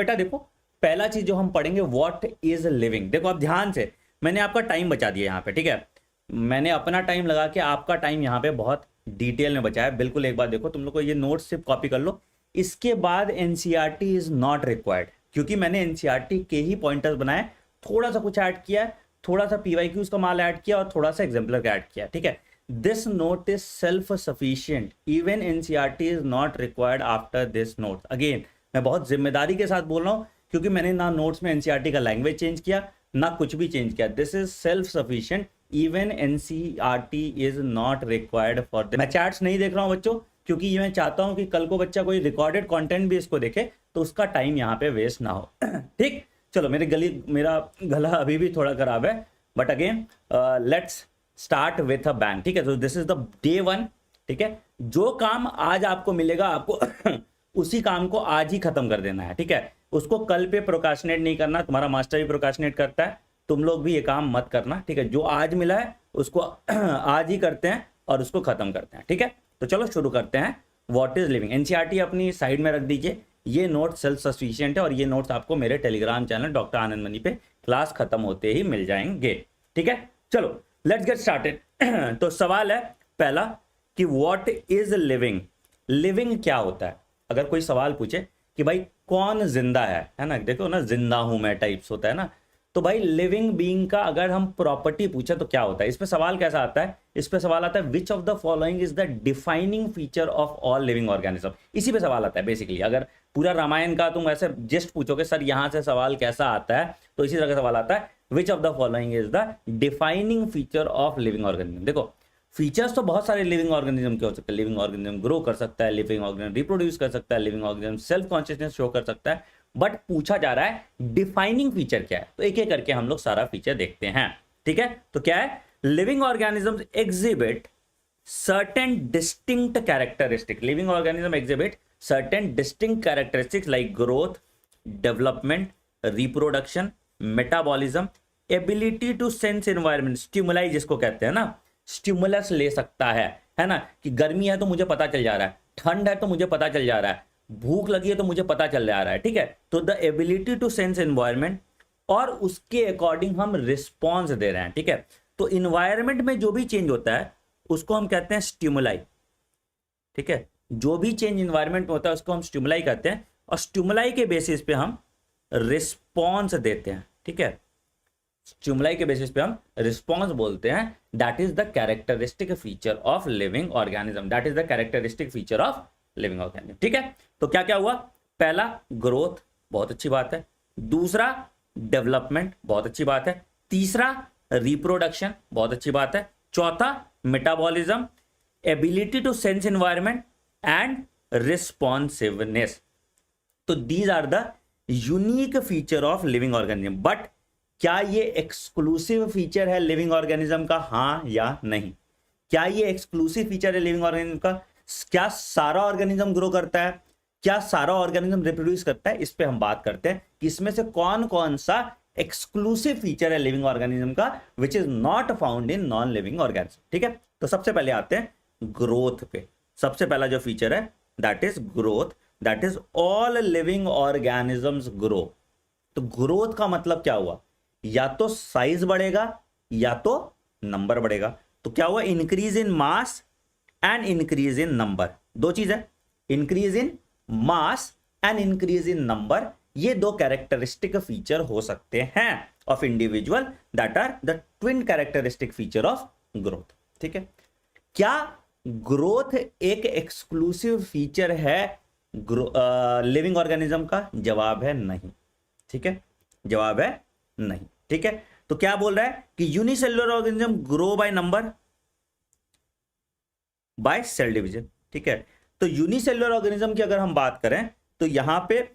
बेटा देखो, पहला चीज जो हम पढ़ेंगे व्हाट इज लिविंग। देखो आप ध्यान से, मैंने आपका टाइम बचा दिया यहाँ पे, ठीक है, मैंने अपना टाइम लगा के आपका टाइम यहाँ पे बहुत डिटेल में बचाया। बिल्कुल एक बार देखो, तुम लोग को ये नोट्स सिर्फ कॉपी कर लो, इसके बाद एनसीईआरटी इज नॉट रिक्वायर्ड, क्योंकि मैंने एनसीईआरटी के ही पॉइंटर्स बनाए, थोड़ा सा कुछ ऐड किया है, थोड़ा सा पीवाईक्यूज का माल ऐड किया और थोड़ा सा एग्जाम्पलर का ऐड किया, ठीक है। This note is self sufficient, even NCERT is not required after this note. Again मैं बहुत जिम्मेदारी के साथ बोल रहा हूँ, क्योंकि मैंने ना नोट्स में एनसीईआरटी का लैंग्वेज चेंज किया, ना कुछ भी चेंज किया। This is self sufficient, even NCERT is not required for this. मैं चैट्स नहीं देख रहा हूँ बच्चों, क्योंकि ये मैं चाहता हूँ कि कल को बच्चा कोई रिकॉर्डेड कंटेंट भी इसको देखे तो उसका टाइम यहाँ पे वेस्ट ना हो। ठीक, चलो मेरा गला अभी भी थोड़ा खराब है, but again let's start with a bang, ठीक है। तो दिस इज द डे 1, ठीक है। जो काम आज आपको मिलेगा, आपको उसी काम को आज ही खत्म कर देना है, ठीक है। उसको कल पे प्रोकाशनेट नहीं करना, तुम्हारा मास्टर भी प्रोकाशनेट करता है, तुम लोग भी ये काम मत करना, ठीक है। जो आज मिला है उसको आज ही करते हैं और उसको खत्म करते हैं, ठीक है। तो चलो शुरू करते हैं। व्हाट इज लिविंग, एनसीईआरटी अपनी साइड में रख दीजिए, ये नोट सेल्फ सफिशिएंट है और ये नोट्स आपको मेरे टेलीग्राम चैनल डॉक्टर आनंद मनी पे क्लास खत्म होते ही मिल जाएंगे, ठीक है। चलो लेट्स गेट स्टार्टेड। तो सवाल है पहला कि व्हाट इज लिविंग, लिविंग क्या होता है। अगर कोई सवाल पूछे कि भाई कौन जिंदा है ना, देखो ना, जिंदा हूं मैं टाइप्स होता है ना, तो भाई लिविंग बीइंग का अगर हम प्रॉपर्टी पूछे तो क्या होता है। इस पे सवाल कैसा आता है, इस पे सवाल आता है which of the following is the defining feature of all living organism. इसी पे सवाल आता है बेसिकली। अगर पूरा रामायण का तुम ऐसे जस्ट पूछोगे सर यहाँ से सवाल कैसा आता है, तो इसी तरह का सवाल आता है which of the following is the defining feature of living organism. देखो फीचर्स तो बहुत सारे लिविंग ऑर्गेनिज्म के हो सकते हैं। लिविंग ऑर्गेनिज्म ग्रो कर सकता है, लिविंग ऑर्गेनिज्म रिप्रोड्यूस कर सकता है, living organism self consciousness show कर सकता है, बट पूछा जा रहा है डिफाइनिंग फीचर क्या है। तो एक एक करके हम लोग सारा फीचर देखते हैं, ठीक है। तो क्या है, living organism exhibit certain distinct characteristic, living organism exhibit certain distinct characteristics like growth, development, reproduction, metabolism, ability to sense environment, stimuli जिसको कहते हैं ना, स्टिमुलस ले सकता है ना, कि गर्मी है तो मुझे पता चल जा रहा है, ठंड है तो मुझे पता चल जा रहा है, भूख लगी है तो मुझे पता चल जा रहा है, ठीक है। तो the ability to sense environment, और उसके अकॉर्डिंग हम रिस्पॉन्स दे रहे हैं, ठीक है। तो इन्वायरमेंट में जो भी चेंज होता है उसको हम कहते हैं स्टिमुलाई, ठीक है। जो भी चेंज इन्वायरमेंट में होता है उसको हम स्टिमुलाई कहते हैं, और स्टिमुलाई के बेसिस पे हम रिस्पॉन्स देते हैं, ठीक है। स्टिमुलाई के बेसिस पे हम रिस्पॉन्स बोलते हैं। That is the characteristic feature of living organism, that is the characteristic feature of living organism, ठीक है। तो क्या क्या हुआ, पहला ग्रोथ, बहुत अच्छी बात है। दूसरा डेवलपमेंट, बहुत अच्छी बात है। तीसरा रिप्रोडक्शन, बहुत अच्छी बात है। चौथा metabolism, ability to sense environment and responsiveness. तो these are the unique feature of living organism. But क्या ये एक्सक्लूसिव फीचर है लिविंग ऑर्गेनिज्म का, हाँ या नहीं। क्या ये एक्सक्लूसिव फीचर है लिविंग ऑर्गेनिज्म का, क्या सारा ऑर्गेनिज्म ग्रो करता है, क्या सारा ऑर्गेनिज्म रिप्रोड्यूस करता है, इस पे हम बात करते हैं कि इसमें से कौन कौन सा एक्सक्लूसिव फीचर है लिविंग ऑर्गेनिज्म का which is not found in non living organism, ठीक है। तो सबसे पहले आते हैं ग्रोथ पे। सबसे पहला जो फीचर है that is growth, that is all living organisms grow. तो ग्रोथ का मतलब क्या हुआ, या तो साइज बढ़ेगा या तो नंबर बढ़ेगा। तो क्या हुआ, increase in mass and increase in number, दो चीज है, increase in mass and increase in number. ये दो कैरेक्टरिस्टिक फीचर हो सकते हैं of individual, that are the twin characteristic feature of growth, ठीक है। क्या ग्रोथ एक एक्सक्लूसिव फीचर है लिविंग ऑर्गेनिज्म का, जवाब है नहीं, ठीक है, जवाब है नहीं, ठीक है। तो क्या बोल रहा है कि unicellular organism grow by number, by cell division, ठीक है। तो यूनिसेल्युलर ऑर्गेनिज्म की अगर हम बात करें तो यहां पे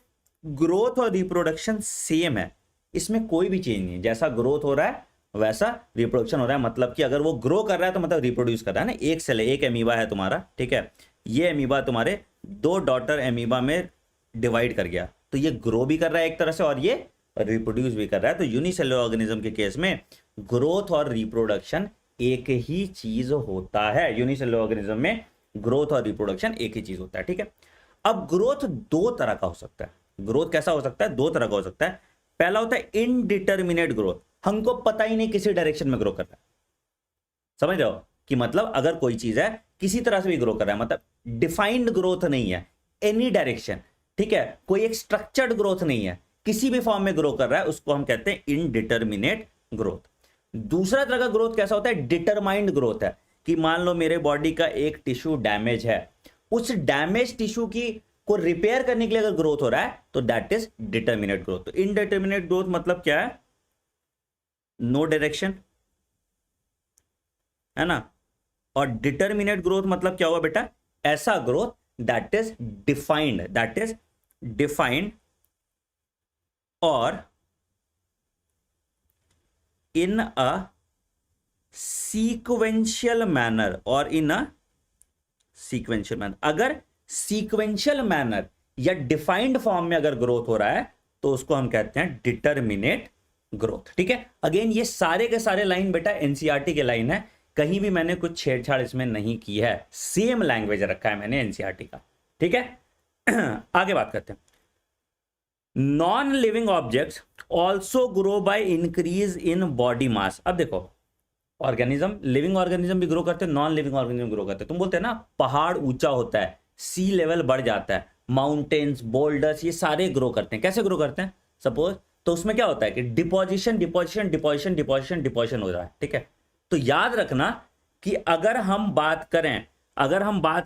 ग्रोथ और रिप्रोडक्शन सेम है, इसमें कोई भी चेंज नहीं है। जैसा ग्रोथ हो रहा है वैसा रिप्रोडक्शन हो रहा है, मतलब कि अगर वो ग्रो कर रहा है तो मतलब रिप्रोड्यूस कर रहा है ना। एक सेल है, एक एमीबा है तुम्हारा, ठीक है। ये एमीबा तुम्हारे दो डॉटर एमीबा में डिवाइड कर गया, तो ये ग्रो भी कर रहा है एक तरह से और ये रिप्रोड्यूस भी कर रहा है। तो यूनिसेल्युलर ऑर्गेनिज्म के केस में ग्रोथ और रिप्रोडक्शन एक ही चीज होता है। यूनिसेल्युलर ऑर्गेनिज्म में ग्रोथ और रिप्रोडक्शन एक ही चीज होता है, ठीक है। अब ग्रोथ दो तरह का हो सकता है, ग्रोथ कैसा हो सकता है, दो तरह का हो सकता है। पहला होता है इनडिटर्मिनेट ग्रोथ, हमको पता ही नहीं किसी डायरेक्शन में ग्रो कर रहा है, समझ रहे हो कि मतलब अगर कोई चीज है किसी तरह से भी ग्रो कर रहा है, मतलब डिफाइंड ग्रोथ नहीं है, एनी डायरेक्शन, ठीक है, कोई एक स्ट्रक्चर्ड ग्रोथ नहीं है, किसी भी फॉर्म में ग्रो कर रहा है, उसको हम कहते हैं इनडिटर्मिनेट ग्रोथ। दूसरा तरह का ग्रोथ कैसा होता है, डिटरमाइंड ग्रोथ है, कि मान लो मेरे बॉडी का एक टिश्यू डैमेज है, उस डैमेज टिश्यू की को रिपेयर करने के लिए अगर ग्रोथ हो रहा है तो दैट इज डिटर्मिनेट ग्रोथ। तो इनडिटर्मिनेट ग्रोथ मतलब क्या है, नो डायरेक्शन, है ना, और डिटर्मिनेट ग्रोथ मतलब क्या हुआ बेटा, ऐसा ग्रोथ दैट इज डिफाइंड और इन अ सीक्वेंशियल मैनर, अगर सीक्वेंशियल मैनर या डिफाइंड फॉर्म में अगर ग्रोथ हो रहा है तो उसको हम कहते हैं डिटर्मिनेट ग्रोथ। ठीक है, अगेन ये सारे के सारे लाइन बेटा एनसीईआरटी के लाइन है, कहीं भी मैंने कुछ छेड़छाड़ इसमें नहीं की है, सेम लैंग्वेज रखा है मैंने एनसीईआरटी का। ठीक है, आगे बात करते हैं। Non living objects also grow by increase in body mass. अब देखो, ऑर्गेनिज्म, लिविंग ऑर्गेनिज्म भी ग्रो करते हैं, नॉन लिविंग ऑर्गेनिज्म ग्रो करते हैं। तुम बोलते हैं ना पहाड़ ऊंचा होता है, सी लेवल बढ़ जाता है, माउंटेन्स, बोल्डर्स, ये सारे ग्रो करते हैं। कैसे ग्रो करते हैं, सपोज तो उसमें क्या होता है कि deposition deposition deposition deposition deposition हो रहा है। ठीक है, तो याद रखना कि अगर हम बात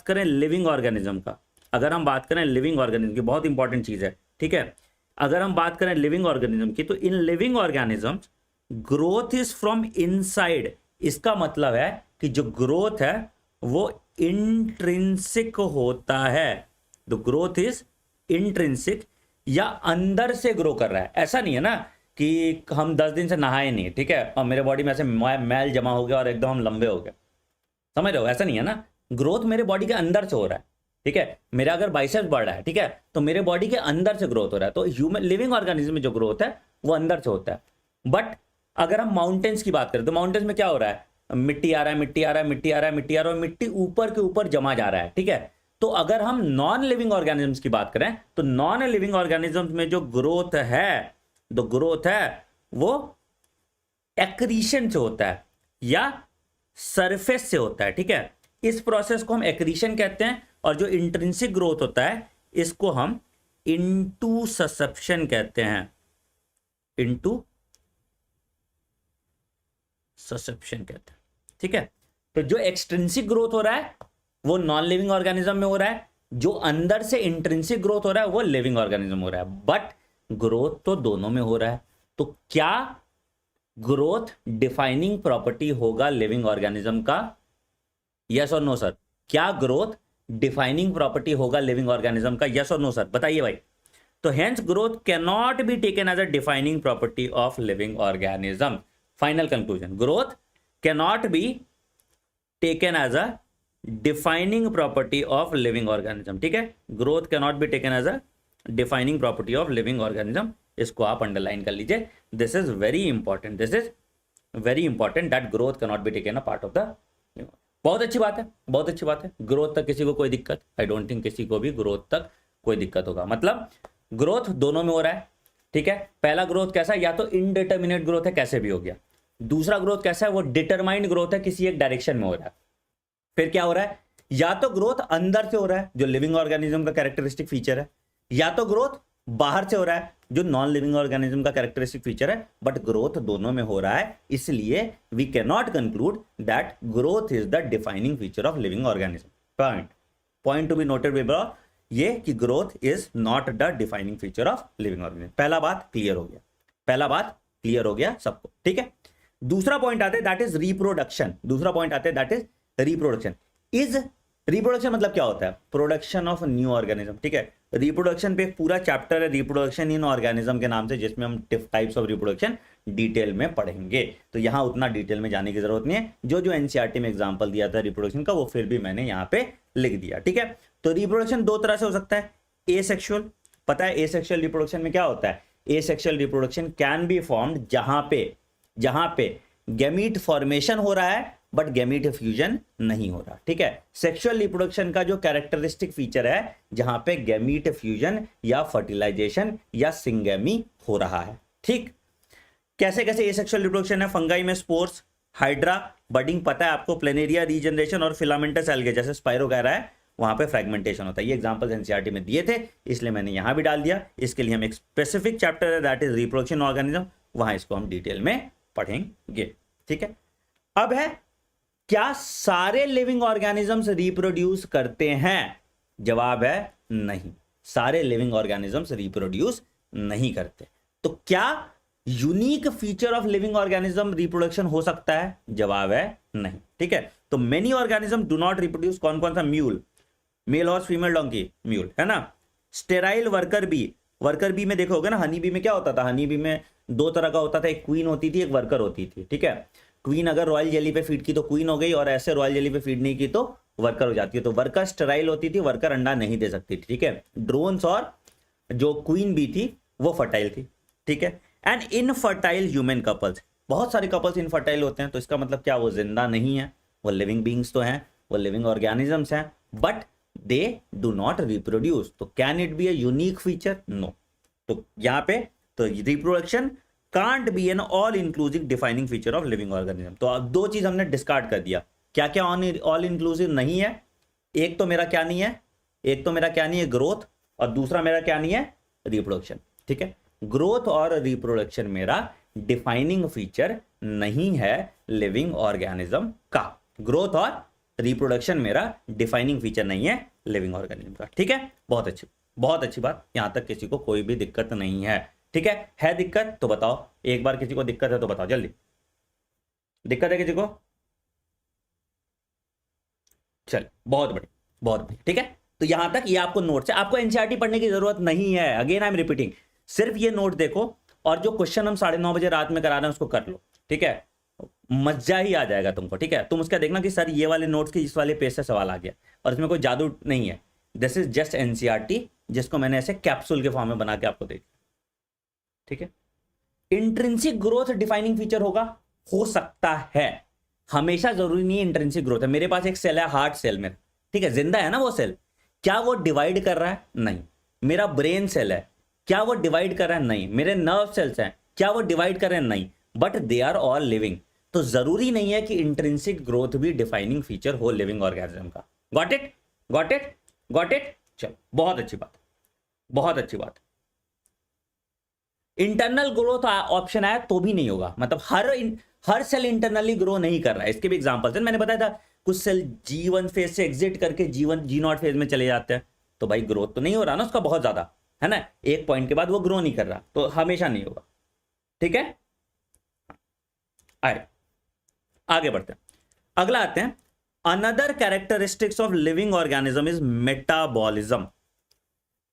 करें लिविंग ऑर्गेनिज्म का, अगर हम बात करें लिविंग ऑर्गेनिज्म की, बहुत इंपॉर्टेंट चीज है। ठीक है, अगर हम बात करें लिविंग ऑर्गेनिज्म की, तो in living organism growth is from inside. इसका मतलब है कि जो ग्रोथ है वो इंट्रिंसिक होता है, द ग्रोथ इज इंट्रिंसिक, या अंदर से ग्रो कर रहा है। ऐसा नहीं है ना कि हम 10 दिन से नहाए नहीं, ठीक है, और मेरे बॉडी में ऐसे मैल जमा हो गया और एकदम हम लंबे हो गए, समझ रहे हो, ऐसा नहीं है ना। ग्रोथ मेरे बॉडी के अंदर से हो रहा है। ठीक है, मेरा अगर बाइसेप्स बढ़ रहा है, ठीक है, तो मेरे बॉडी के अंदर से ग्रोथ हो रहा है। तो ह्यूमन लिविंग ऑर्गेनिज्म में जो ग्रोथ है वो अंदर से होता है। बट अगर हम माउंटेन्स की बात करें तो माउंटेन्स में क्या हो रहा है, मिट्टी आ रहा है, मिट्टी आ रहा है, मिट्टी आ रहा है, मिट्टी आ रहा है, और मिट्टी ऊपर के ऊपर जमा जा रहा है। ठीक है, तो अगर हम नॉन लिविंग ऑर्गेनिजम्स की बात करें तो नॉन लिविंग ऑर्गेनिजम्स में जो ग्रोथ है, जो ग्रोथ है वो एक्रीशन से होता है या सरफेस से होता है। ठीक है, इस प्रोसेस को हम एक्रीशन कहते हैं, और जो इंट्रिंसिक ग्रोथ होता है इसको हम इनटू ससेप्शन कहते हैं, इनटू ससेप्शन कहते हैं। ठीक है, तो जो एक्सट्रिंसिक ग्रोथ हो रहा है वो नॉन लिविंग ऑर्गेनिज्म में हो रहा है, जो अंदर से इंट्रिंसिक ग्रोथ हो रहा है वो लिविंग ऑर्गेनिज्म हो रहा है। बट ग्रोथ तो दोनों में हो रहा है। तो क्या ग्रोथ डिफाइनिंग प्रॉपर्टी होगा लिविंग ऑर्गेनिज्म का, यस और नो सर? क्या ग्रोथ डिफाइनिंग प्रॉपर्टी होगा लिविंग ऑर्गेनिज्म का, यस और नो सर? बताइए भाई। तो hence growth can not be taken as a defining property of living organism. Final conclusion, growth cannot be taken as a defining property of living organism। ठीक है, growth cannot be taken as a defining property of living organism। इसको आप underline कर लीजिए, this is very important, this is very important that growth cannot be taken a part of the। बहुत अच्छी बात है, बहुत अच्छी बात है। ग्रोथ तक किसी को कोई दिक्कत, आई डोंट थिंक किसी को भी ग्रोथ तक कोई दिक्कत होगा। मतलब ग्रोथ दोनों में हो रहा है। ठीक है, पहला ग्रोथ कैसा, या तो इनडिटर्मिनेट ग्रोथ है, कैसे भी हो गया। दूसरा ग्रोथ कैसा है, वो डिटरमाइंड ग्रोथ है, किसी एक डायरेक्शन में हो रहा है। फिर क्या हो रहा है, या तो ग्रोथ अंदर से हो रहा है जो लिविंग ऑर्गेनिज्म का कैरेक्टरिस्टिक फीचर है, या तो ग्रोथ बाहर से हो रहा है जो नॉन लिविंग ऑर्गेनिज्म का कैरेक्टरिस्टिक फीचर है। बट ग्रोथ दोनों में हो रहा है, इसलिए we can not conclude that growth is the defining feature of living organism. Point to be noted with ये कि growth is not the defining feature of living organism. पहला बात क्लियर हो गया, पहला बात क्लियर हो गया सबको। ठीक है, दूसरा पॉइंट आता है दैट इज रिप्रोडक्शन। दूसरा पॉइंट आता है that is reproduction. Is reproduction मतलब क्या होता है, प्रोडक्शन ऑफ न्यू ऑर्गेनिज्म। ठीक है, रिप्रोडक्शन पे एक पूरा चैप्टर है रिप्रोडक्शन इन ऑर्गेनिज्म के नाम से, जिसमें हम टाइप्स ऑफ रिप्रोडक्शन डिटेल में पढ़ेंगे। तो यहां उतना डिटेल में जाने की जरूरत नहीं है, जो जो एनसीईआरटी में एग्जांपल दिया था रिप्रोडक्शन का वो फिर भी मैंने यहाँ पे लिख दिया। ठीक है, तो रिप्रोडक्शन दो तरह से हो सकता है, एसेक्सुअल। पता है एसेक्सुअल रिप्रोडक्शन में क्या होता है, asexual reproduction can be formed जहां पे गैमीट फॉर्मेशन हो रहा है बट गैमीट फ्यूजन नहीं हो रहा, ठीक है। सेक्सुअल रिप्रोडक्शन का जो कैरेक्टरिस्टिक फीचर है जहां पे गैमीट फ्यूजन या फर्टिलाइजेशन या सिंगेमी हो रहा है, ठीक। कैसे कैसे एसेक्सुअल रिप्रोडक्शन है? फंगाई में स्पोर्स, हाइड्रा, बडिंग पता है आपको, प्लेनेरिया रीजनरेशन और फिलामेंटस एल्गे जैसे स्पाइरोगैरा है वहां पे फ्रेगमेंटेशन होता है। ये एग्जांपल्स एनसीईआरटी में दिए थे इसलिए मैंने यहां भी डाल दिया। इसके लिए हम एक स्पेसिफिक चैप्टर है दैट इज रिप्रोडक्शन ऑर्गेनिज्म, वहां इसको हम डिटेल में पढ़ेंगे, ठीक है। अब है क्या सारे लिविंग ऑर्गेनिजम्स रिप्रोड्यूस करते हैं? जवाब है नहीं, सारे लिविंग ऑर्गेनिजम्स रिप्रोड्यूस नहीं करते। तो क्या unique feature of living organism reproduction हो सकता है? जवाब है नहीं, ठीक है। तो many organism do not reproduce, कौन कौन सा? Mule, male horse, female donkey, mule है ना। Sterile worker bee, worker bee में देखोगे ना, हनी बी में क्या होता था? हनी बी में दो तरह का होता था, एक क्वीन होती थी, एक वर्कर होती थी, ठीक है। क्वीन अगर रॉयल जेली पे फीड की तो क्वीन हो गई, और ऐसे रॉयल जेली पे फीड नहीं की तो वर्कर हो जाती है। तो वर्कर स्टेराइल होती थी, वर्कर अंडा नहीं दे सकती थी, ठीक है। ड्रोन्स और जो क्वीन बी थी वो फर्टाइल थी, ठीक है। एंड इनफर्टाइल ह्यूमन कपल्स, बहुत सारे कपल्स इनफर्टाइल होते हैं, तो इसका मतलब क्या? वो जिंदा नहीं है, वो लिविंग बींग्स तो हैं, वो लिविंग ऑर्गेनिजम्स हैं, but they do not reproduce. तो can it be a unique feature? No. तो यहां पे तो reproduction can't be an all inclusive defining feature of living organism. तो अब दो चीज हमने डिस्कार्ड कर दिया। क्या क्या ऑल इंक्लूसिव नहीं है? एक तो मेरा क्या नहीं है, एक तो मेरा क्या नहीं है? ग्रोथ, और दूसरा मेरा क्या नहीं है? रिप्रोडक्शन, ठीक है। ग्रोथ और रिप्रोडक्शन मेरा डिफाइनिंग फीचर नहीं है लिविंग ऑर्गेनिज्म का। ग्रोथ और रिप्रोडक्शन मेरा डिफाइनिंग फीचर नहीं है लिविंग ऑर्गेनिज्म का, ठीक है। बहुत अच्छी बात, यहां तक किसी को कोई भी दिक्कत नहीं है, ठीक है दिक्कत तो बताओ, एक बार किसी को दिक्कत है तो बताओ जल्दी। दिक्कत है किसी को? चल, बहुत बढ़िया, ठीक है। तो यहां तक ये आपको नोट्स है, आपको एनसीईआरटी पढ़ने की जरूरत नहीं है। अगेन आई एम रिपीटिंग, सिर्फ ये नोट देखो और जो क्वेश्चन हम 9:30 बजे रात में करा रहे हैं उसको कर लो, ठीक है। मजा ही आ जाएगा तुमको, ठीक है। तुम उसका देखना कि सर ये वाले नोट्स के इस वाले पेज से सवाल आ गया, और इसमें कोई जादू नहीं है। दिस इज जस्ट एनसीईआरटी, जिसको मैंने ऐसे कैप्सूल के फॉर्म में बना के आपको दे, ठीक है। इंट्रिंसिक ग्रोथ डिफाइनिंग फीचर होगा, हो सकता है, हमेशा जरूरी नहीं है इंट्रिंसिक ग्रोथ है। मेरे पास एक सेल है हार्ट सेल में, ठीक है, जिंदा है ना वो सेल, क्या वो डिवाइड कर रहा है? नहीं। मेरा ब्रेन सेल है, क्या वो डिवाइड कर रहा है? नहीं। मेरे नर्व सेल्स हैं, क्या वो डिवाइड कर रहे हैं? नहीं। But they are all living. तो जरूरी नहीं है कि इंट्रिंसिक ग्रोथ भी डिफाइनिंग फीचर हो लिविंग ऑर्गेनिज्म का। Got it, got it, got it. चलो, बहुत अच्छी बात, बहुत अच्छी बात। इंटरनल ग्रोथ ऑप्शन आया तो भी नहीं होगा, मतलब हर सेल इंटरनली ग्रो नहीं कर रहा है। इसके भी एग्जांपल्स हैं, मैंने बताया था कुछ सेल G1 फेज से एग्जिट करके G0 फेज में चले जाते हैं, तो भाई ग्रोथ तो नहीं हो रहा ना उसका बहुत ज्यादा, है ना। एक पॉइंट के बाद वो ग्रो नहीं कर रहा, तो हमेशा नहीं होगा, ठीक है। आगे बढ़ते हैं, अगला आते हैं। Another characteristics of living organism is metabolism.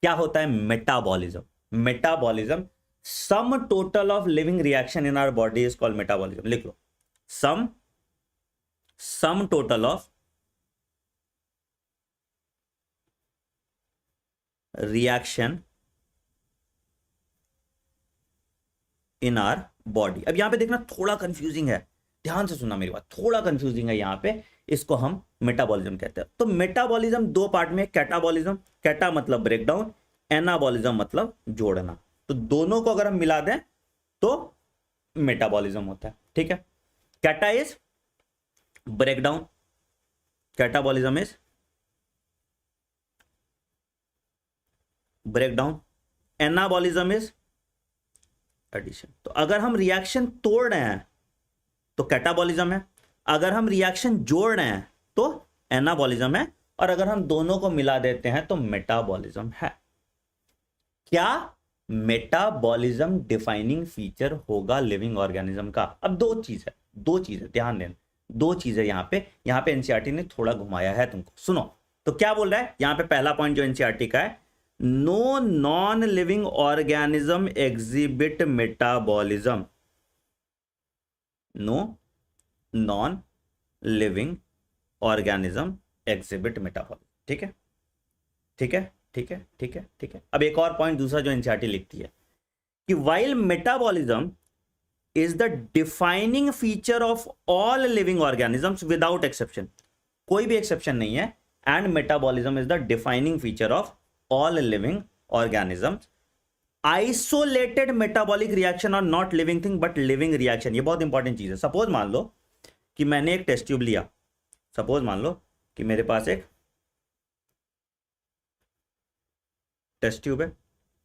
क्या होता है metabolism? Metabolism, sum total of living reaction in our body is called metabolism. लिख लो, sum total of reaction in our body. अब यहां पे देखना थोड़ा कंफ्यूजिंग है, ध्यान से सुनना मेरी बात, थोड़ा कंफ्यूजिंग है यहां पे, इसको हम मेटाबॉलिज्म कहते हैं। तो मेटाबॉलिज्म दो पार्ट में, कैटाबॉलिज्म, कैटा मतलब ब्रेकडाउन, एनाबॉलिज्म मतलब जोड़ना। तो दोनों को अगर हम मिला दें तो मेटाबॉलिज्म होता है, ठीक है। Cata is breakdown, catabolism is breakdown, anabolism is addition. तो अगर हम रिएक्शन तोड़ रहे हैं तो कैटाबॉलिज्म है, अगर हम रिएक्शन जोड़ रहे हैं तो एनाबॉलिज्म है, और अगर हम दोनों को मिला देते हैं तो मेटाबॉलिज्म है। क्या मेटाबॉलिज्म डिफाइनिंग फीचर होगा लिविंग ऑर्गेनिज्म का? अब दो चीज है, ध्यान देना, दो चीजें यहां पे एनसीईआरटी ने थोड़ा घुमाया है तुमको, सुनो। तो क्या बोल रहा है यहां पे? पहला पॉइंट जो एनसीईआरटी का है, no non living organism exhibit metabolism. No non living organism exhibit metabolism, ठीक है, ठीक है, ठीक है, ठीक है, ठीक है। अब एक और पॉइंट दूसरा जो एनसीईआरटी लिखती है कि while metabolism is the defining feature of all living organisms without exception, कोई भी एक्सेप्शन नहीं है, and metabolism is the defining feature of all living organisms. Isolated metabolic reaction और not living thing but living reaction, ये बहुत important चीज है। Suppose मान लो कि मैंने एक टेस्ट ट्यूब लिया, सपोज मान लो कि मेरे पास एक टेस्ट ट्यूब है,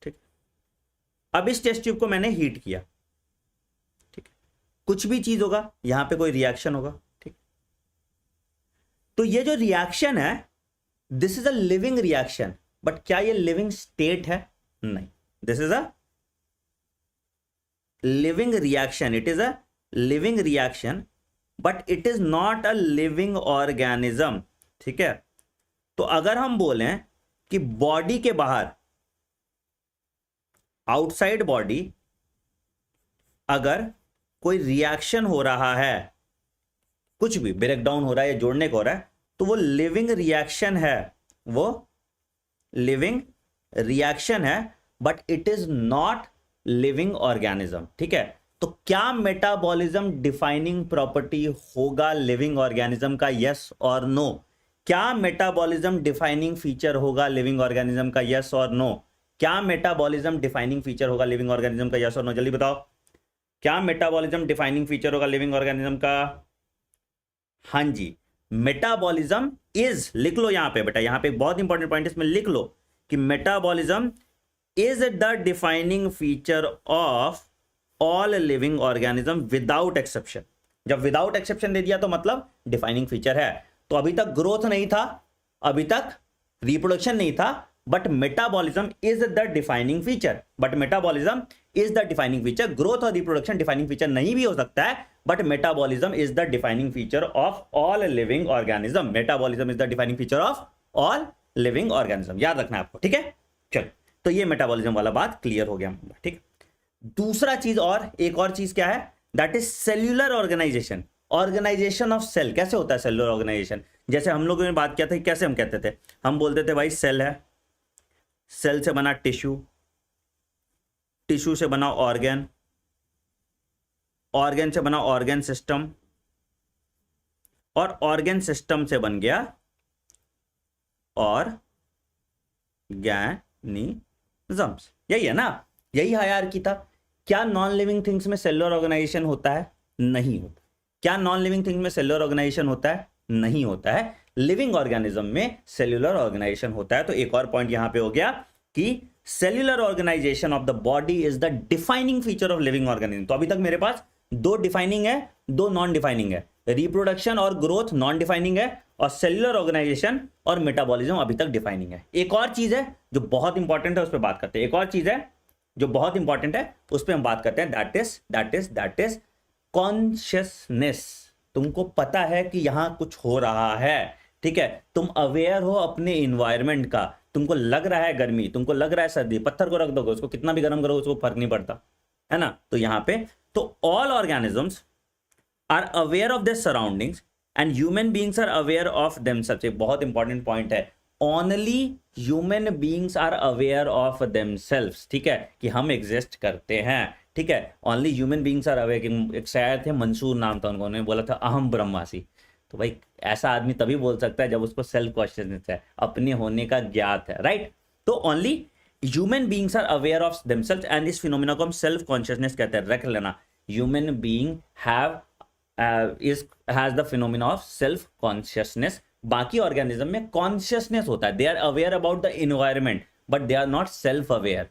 ठीक। अब इस टेस्ट ट्यूब को मैंने हीट किया, ठीक। कुछ भी चीज होगा, यहां पे कोई रिएक्शन होगा, ठीक। तो ये जो रिएक्शन है, this is a living reaction, but क्या ये लिविंग स्टेट है? नहीं, this is a living reaction, it is a living reaction but it is not a living organism, ठीक है। तो अगर हम बोलें कि बॉडी के बाहर, आउटसाइड बॉडी, अगर कोई रिएक्शन हो रहा है, कुछ भी ब्रेकडाउन हो रहा है या जोड़ने को हो रहा है, तो वो लिविंग रिएक्शन है, वो लिविंग रिएक्शन है, but it is not living organism, ठीक है। तो क्या मेटाबॉलिज्म डिफाइनिंग प्रॉपर्टी होगा लिविंग ऑर्गेनिज्म का? यस और नो। क्या मेटाबॉलिज्म डिफाइनिंग फीचर होगा लिविंग ऑर्गेनिज्म का? यस और नो। क्या मेटाबॉलिज्म डिफाइनिंग फीचर होगा लिविंग ऑर्गेनिज्म का? यस और नो, जल्दी बताओ। क्या मेटाबॉलिज्म डिफाइनिंग फीचर होगा लिविंग ऑर्गेनिज्म का? हाँ जी, मेटाबॉलिज्म इज, लिख लो यहां पे बेटा, यहां पे बहुत इंपॉर्टेंट पॉइंट इसमें लिख लो कि metabolism is the defining feature of all living organism without exception. जब विदाउट एक्सेप्शन दे दिया तो मतलब डिफाइनिंग फीचर है। तो अभी तक ग्रोथ नहीं था, अभी तक रिप्रोडक्शन नहीं था, but metabolism is the defining feature, but metabolism is the defining feature. Growth और रिप्रोडक्शन डिफाइनिंग फीचर नहीं भी हो सकता है, but metabolism is the defining feature of all living organism. Metabolism is the defining feature of all living organism, याद रखना है आपको, ठीक है। चलो, तो ये मेटाबॉलिज्म वाला बात क्लियर हो गया, ठीक। दूसरा चीज, और एक और चीज क्या है, that is cellular organisation. Organisation of cell कैसे होता है? सेल्यूलर ऑर्गेनाइजेशन, जैसे हम लोगों ने बात किया था, कैसे हम कहते थे, हम बोलते थे भाई सेल है, सेल से बना टिश्यू, टिश्यू से बना ऑर्गन, ऑर्गन से बना ऑर्गन सिस्टम, और ऑर्गन सिस्टम से बन गया ऑर्गेनिजम्स। यही है ना, यही हायरार्की था। क्या नॉन लिविंग थिंग्स में सेल्यूलर ऑर्गेनाइजेशन होता है? नहीं होता। क्या नॉन लिविंग थिंग्स में सेल्यूलर ऑर्गेनाइजेशन होता है? नहीं होता है। लिविंग ऑर्गेनिज्म में सेल्यूलर ऑर्गेनाइजेशन होता है। तो एक और पॉइंट यहां पे हो गया कि cellular organisation of the body is the defining feature of living organism. तो अभी तक मेरे पास दो डिफाइनिंग है, दो नॉन डिफाइनिंग है। रिप्रोडक्शन और ग्रोथ नॉन डिफाइनिंग है, और सेल्यूलर ऑर्गेनाइजेशन और मेटाबॉलिज्म अभी तक डिफाइनिंग है। एक और चीज है जो बहुत इंपॉर्टेंट है, उस पर बात करते हैं। एक और चीज है जो बहुत इंपॉर्टेंट है, उस पर हम बात करते हैं, दैट इज कॉन्शियसनेस। तुमको पता है कि यहां कुछ हो रहा है, ठीक है। तुम अवेयर हो अपने इन्वायरमेंट का, तुमको लग रहा है गर्मी, तुमको लग रहा है सर्दी, पत्थर को रख दोगे, उसको कितना भी गर्म करो उसको फर्क नहीं पड़ता, है ना। तो यहां पे तो all organisms are aware of their surroundings and human beings are aware of themselves. एक बहुत इंपॉर्टेंट पॉइंट है, only human beings are aware of themselves, ठीक है, कि हम एग्जिस्ट करते हैं, ठीक है। Only human beings are aware. एक शायर थे, मंसूर नाम था, उन्होंने बोला था अहम ब्रह्मासी। तो भाई ऐसा आदमी तभी बोल सकता है जब उसको सेल्फ कॉन्शियसनेस है, अपने होने का ज्ञात है, राइट। तो only human beings are aware of themselves and इस फिनोमेना को हम सेल्फ कॉन्शियसनेस कहते हैं, रख लेना। Human being has the phenomena of self consciousness. बाकी ऑर्गेनिज्म में कॉन्शियसनेस होता है, they are aware about the environment but they are not self aware,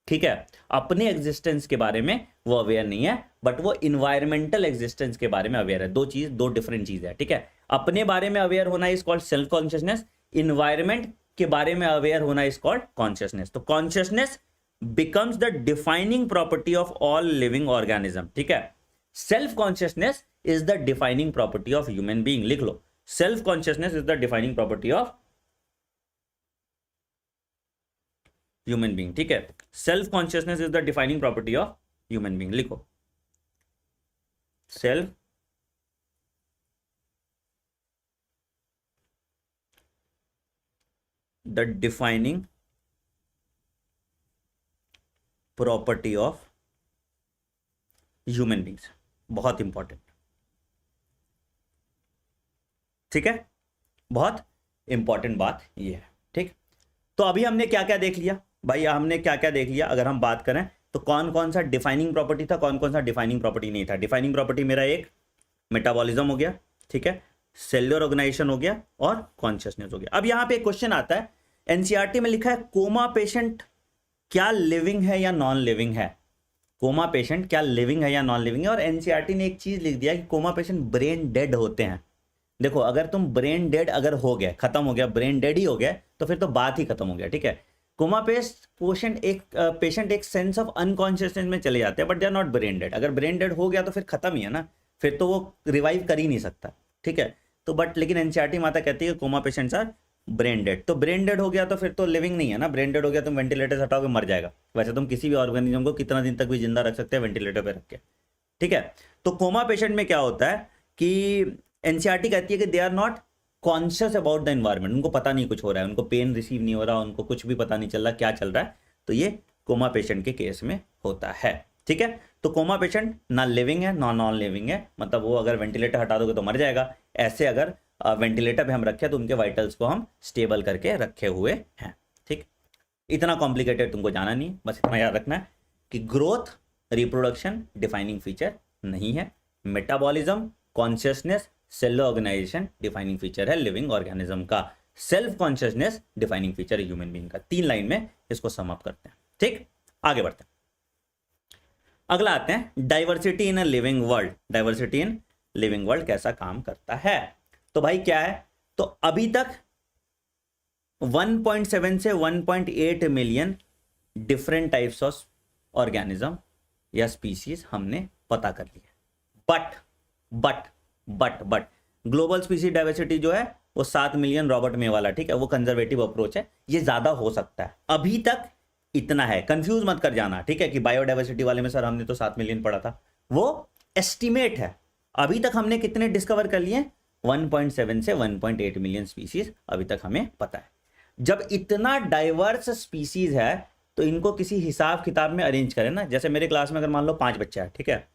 ठीक है। अपने एग्जिस्टेंस के बारे में वो अवेयर नहीं है, बट वो इन्वायरमेंटल एग्जिस्टेंस के बारे में अवेयर है। दो डिफरेंट चीज है, ठीक है। अपने बारे में अवेयर होना is called self consciousness, environment के बारे में अवेयर होना इज कॉल्ड कॉन्शियसनेस। तो consciousness becomes the defining property of all living organism, ठीक है। Self consciousness is the defining property of human being, लिख लो। Self consciousness is the defining property of human being, ठीक है। Self consciousness is the defining property of human being, लिखो। Self the defining property of human beings, बहुत important, ठीक है, बहुत important बात ये है, ठीक। तो अभी हमने क्या क्या देख लिया भाई, हमने क्या क्या देख लिया, अगर हम बात करें तो कौन कौन सा डिफाइनिंग प्रॉपर्टी था, कौन कौन सा डिफाइनिंग प्रॉपर्टी नहीं था। डिफाइनिंग प्रॉपर्टी मेरा एक मेटाबॉलिज्म हो गया, ठीक है, सेल्युलर ऑर्गेनाइजेशन हो गया और कॉन्शियसनेस हो गया। अब यहां पे एक क्वेश्चन आता है, एनसीईआरटी में लिखा है कोमा पेशेंट क्या लिविंग है या नॉन लिविंग है, कोमा पेशेंट क्या लिविंग है या नॉन लिविंग है। और एनसीईआरटी ने एक चीज लिख दिया कि कोमा पेशेंट ब्रेन डेड होते हैं। देखो अगर तुम ब्रेन डेड अगर हो गया, खत्म हो गया, ब्रेन डेड ही हो गया, तो फिर तो बात ही खत्म हो गया, ठीक है। कोमा पेशेंट एक सेंस ऑफ अनकॉन्शियसनेस में चले जाते हैं, but they are not brain dead. अगर ब्रेन डेड हो गया तो फिर खत्म ही है ना, फिर तो वो रिवाइव कर ही नहीं सकता, ठीक है। तो बट लेकिन एनसीईआरटी माता कहती है coma patients are brain dead. तो ब्रेन डेड हो गया तो फिर तो लिविंग नहीं है ना, ब्रेन डेड हो गया तुम वेंटिलेटर से हटाओगे मर जाएगा। वैसे तुम किसी भी ऑर्गेनिज्म को कितना दिन तक भी जिंदा रख सकते हैं वेंटिलेटर पे रख के, ठीक है। तो कोमा पेशेंट में क्या होता है कि एनसीईआरटी कहती है कि they are not conscious about the environment, उनको पता नहीं कुछ हो रहा है, उनको पेन रिसीव नहीं हो रहा, उनको कुछ भी पता नहीं चल रहा क्या चल रहा है। तो ये कोमा पेशेंट के केस में होता है, ठीक है। तो कोमा पेशेंट ना लिविंग है ना नॉन लिविंग है, मतलब वो अगर वेंटिलेटर हटा दोगे तो मर जाएगा। ऐसे अगर वेंटिलेटर पे हम रखे तो उनके वाइटल्स को हम स्टेबल करके रखे हुए हैं, ठीक। इतना कॉम्प्लिकेटेड तुमको जाना नहीं, बस इतना याद रखना है कि ग्रोथ रिप्रोडक्शन डिफाइनिंग फीचर नहीं है, metabolism consciousness cellular organisation defining feature है लिविंग ऑर्गेनिज्म का, सेल्फ कॉन्शियसनेस डिफाइनिंग फीचर है ह्यूमन बीइंग का। 3 लाइन में इसको सम अप करते हैं, ठीक। आगे बढ़ते हैं, अगला आते हैं diversity in a living world. Diversity in living world कैसा काम करता है, तो भाई क्या है, तो अभी तक 1.7 से 1.8 million different types of organism या स्पीसीज हमने पता कर लिया। बट ग्लोबल स्पीसीज डाइवर्सिटी जो है वो 7 मिलियन रॉबर्ट मे वाला, ठीक है, वो कंजर्वेटिव अप्रोच है, ये ज्यादा हो सकता है। अभी तक इतना है, कंफ्यूज मत कर जाना, ठीक है, कि बायोडाइवर्सिटी वाले में सर हमने तो 7 मिलियन पढ़ा था, वो एस्टिमेट है। अभी तक हमने कितने डिस्कवर कर लिए, 1.7 से 1.8 मिलियन स्पीसीज अभी तक हमें पता है। जब इतना डाइवर्स स्पीसीज है तो इनको किसी हिसाब किताब में अरेंज करें ना। जैसे मेरे क्लास में अगर मान लो 5 बच्चे हैं, ठीक है,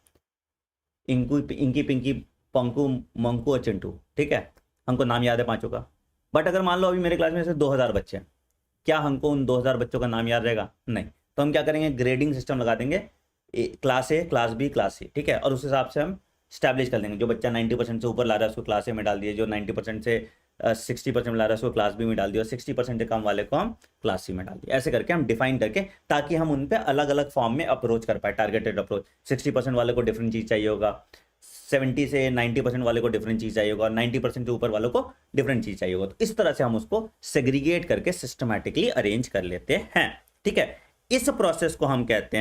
इंकी पिंकी पंकू मंकू और चिंटू, ठीक है, हमको नाम याद है 5 का। बट अगर मान लो अभी मेरे क्लास में से 2000 बच्चे हैं, क्या हमको उन 2000 बच्चों का नाम याद रहेगा, नहीं। तो हम क्या करेंगे, ग्रेडिंग सिस्टम लगा देंगे, class A class B class C, ठीक है, और उस हिसाब से हम स्टैब्लिश कर देंगे। जो बच्चा 90% से ऊपर ला रहा है उसको क्लास ए में डाल दिए, जो 90% से 60% ला रहा है उसको क्लास बी में डाल दिया, और 60% से कम वाले को हम क्लास सी में डाल दिया। ऐसे करके हम डिफाइन करके, ताकि हम उन पर अलग अलग फॉर्म में अप्रोच कर पाए, टारगेटेड अप्रोच। 60% वाले को डिफरेंट चीज़ चाहिए होगा, 70 से 90% वाले को डिफरेंट चीज़ चाहिए होगा, और 90% से ऊपर वालों को डिफरेंट चीज़ चाहिए होगा। तो इस तरह से हम उसको सेग्रीगेट करके सिस्टमैटिकली अरेंज कर लेते हैं, ठीक है। इस प्रोसेस को हम कहते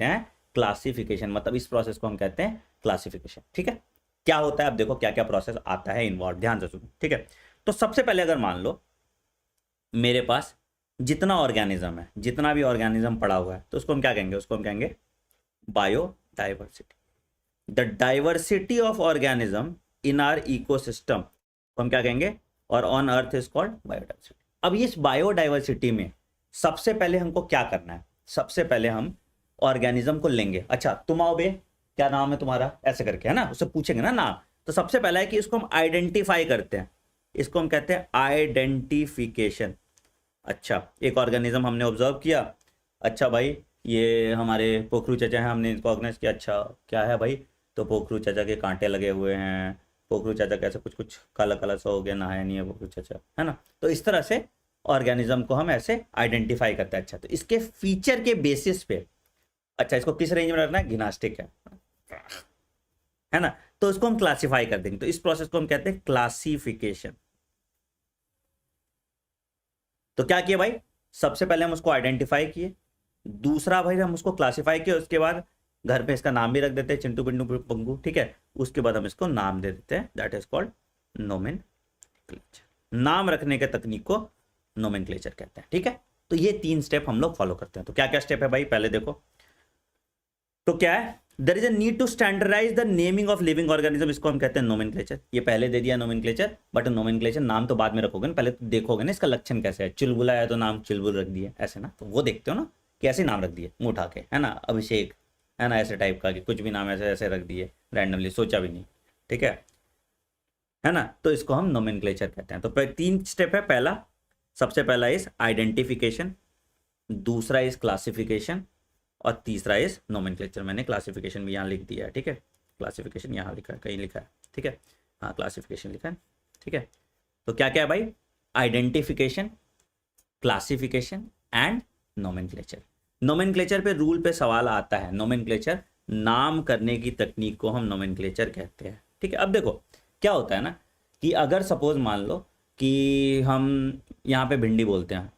हैं क्लासिफिकेशन, मतलब इस प्रोसेस को हम कहते हैं क्लासिफिकेशन, ठीक है। क्या होता है, अब देखो क्या क्या प्रोसेस आता है इन्वॉल्व, ध्यान से सुनो, ठीक है। तो सबसे पहले अगर मान लो मेरे पास जितना ऑर्गेनिज्म है, जितना भी ऑर्गेनिज्म पड़ा हुआ है, तो उसको हम क्या कहेंगे, उसको हम कहेंगे biodiversity. The diversity of organism in our ecosystem को हम क्या कहेंगे, और on earth is called biodiversity. अब इस बायोडाइवर्सिटी में सबसे पहले हमको क्या करना है, सबसे पहले हम ऑर्गेनिज्म को लेंगे। अच्छा तुम आओ बे, क्या नाम है तुम्हारा, ऐसे करके, है ना, उससे पूछेंगे ना नाम। तो सबसे पहला है कि इसको हम आइडेंटिफाई करते हैं, इसको हम कहते हैं आइडेंटिफिकेशन। अच्छा एक ऑर्गेनिज्म हमने ऑब्जर्व किया, अच्छा भाई ये हमारे पोखरू चाचा हैं, हमने इनको ऑर्गेनाइज किया, अच्छा क्या है भाई, तो पोखरू चाचा के कांटे लगे हुए हैं, पोखरू चाचा कैसे कुछ कुछ काला काला सा हो गया, नहाया नहीं है पोखरू चाचा, है ना। तो इस तरह से ऑर्गेनिज्म को हम ऐसे आइडेंटिफाई करते हैं। अच्छा तो इसके फीचर के बेसिस पे, अच्छा इसको किस रेंज में रखना है, गिनास्टिक है ना, तो इसको हम क्लासिफाई कर देंगे। तो इस प्रोसेस को हम कहते हैं क्लासिफिकेशन। तो क्या किया भाई, सबसे पहले हम उसको आइडेंटिफाई किए, दूसरा भाई हम उसको क्लासिफाई किए, उसके बाद घर पे इसका नाम भी रख देते हैं, चिंटू पिंटू पंगू, ठीक है। उसके बाद हम इसको नाम दे देते हैं, दैट इज कॉल्ड नोमेनक्लेचर। नाम रखने के तकनीक को नोमेनक्लेचर कहते हैं, ठीक है। तो ये 3 स्टेप हम लोग फॉलो करते हैं। तो क्या क्या स्टेप है भाई, पहले देखो तो क्या है, there is a need to standardise the naming of living organism, इसको हम कहते हैं नोमेनक्लेचर। ये पहले दे दिया नोमेनक्लेचर, बट नोमेनक्लेचर नाम तो बाद में रखोगे ना, पहले तो देखोगे ना इसका लक्षण कैसे है। चुलबुला है तो नाम चुलबुल रख दिए, ऐसे ना, तो वो देखते हो ना कि ऐसे नाम रख दिए मुंह उठा के, है ना, अभिषेक, है ना, ऐसे टाइप का कि कुछ भी नाम ऐसे ऐसे रख दिए रैंडमली, सोचा भी नहीं, ठीक है ना। तो इसको हम नोमेनक्लेचर कहते हैं। तो 3 स्टेप है। पहला, सबसे पहला इज आइडेंटिफिकेशन, दूसरा इज क्लासिफिकेशन, और तीसरा इज नोमेनक्लेचर। मैंने क्लासिफिकेशन भी यहाँ लिख दिया है, ठीक है, क्लासिफिकेशन यहाँ लिखा है, कहीं लिखा है, ठीक है, हाँ क्लासिफिकेशन लिखा है, ठीक है। तो क्या क्या है भाई, identification, classification and nomenclature. Nomenclature पे रूल पे सवाल आता है। नोमेनक्लेचर, नाम करने की तकनीक को हम नोमेनक्लेचर कहते हैं, ठीक है। अब देखो क्या होता है ना कि अगर सपोज मान लो कि हम यहाँ पे भिंडी बोलते हैं,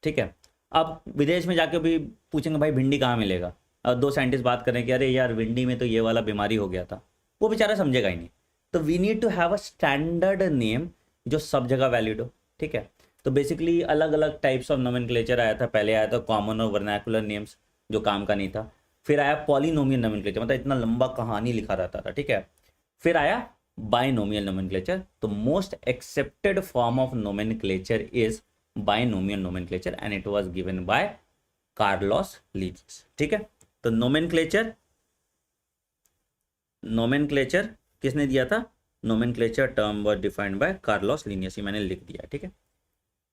ठीक है, अब विदेश में जाके भी पूछेंगे भाई भिंडी कहाँ मिलेगा, और 2 साइंटिस्ट बात करें कि अरे यार भिंडी में तो ये वाला बीमारी हो गया था, वो बेचारा समझेगा ही नहीं। तो we need to have a standard name जो सब जगह वैलिड हो, ठीक है। तो बेसिकली अलग अलग टाइप्स ऑफ नोमेनक्लेचर आया था। पहले आया था कॉमन और वर्नाकुलर नेम्स, जो काम का नहीं था। फिर आया पॉलिनोमियल नोमेनक्लेचर, मतलब इतना लंबा कहानी लिखा रहता था, ठीक है। फिर आया बाइनोमियल नोमेनक्लेचर। तो most accepted form of nomenclature is binomial nomenclature and it was given bye Carlos Linnaeus, ठीक है। तो नोमेनक्लेचर किसने दिया था, nomenclature term was defined by Carlos Linnaeus, मैंने लिख दिया, ठीक है।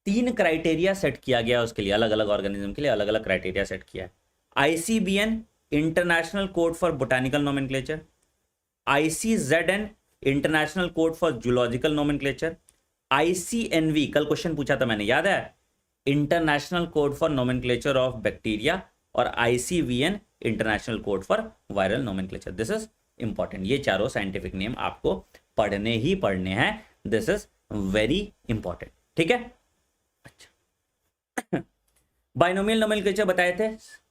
3 क्राइटेरिया सेट किया गया उसके लिए, अलग अलग ऑर्गेनिज्म के लिए अलग अलग क्राइटेरिया सेट किया है। ICBN international code for botanical nomenclature, ICZN international code for zoological nomenclature, ICNV कल क्वेश्चन पूछा था मैंने, याद है, international code for nomenclature of bacteria, और ICVN international code for viral nomenclature. This is important, ये चारों साइंटिफिक नेम आपको पढ़ने ही पढ़ने हैं, दिस इज वेरी इंपॉर्टेंट, ठीक है। अच्छा बाइनोमियल नोमेनक्लेचर बताए थे,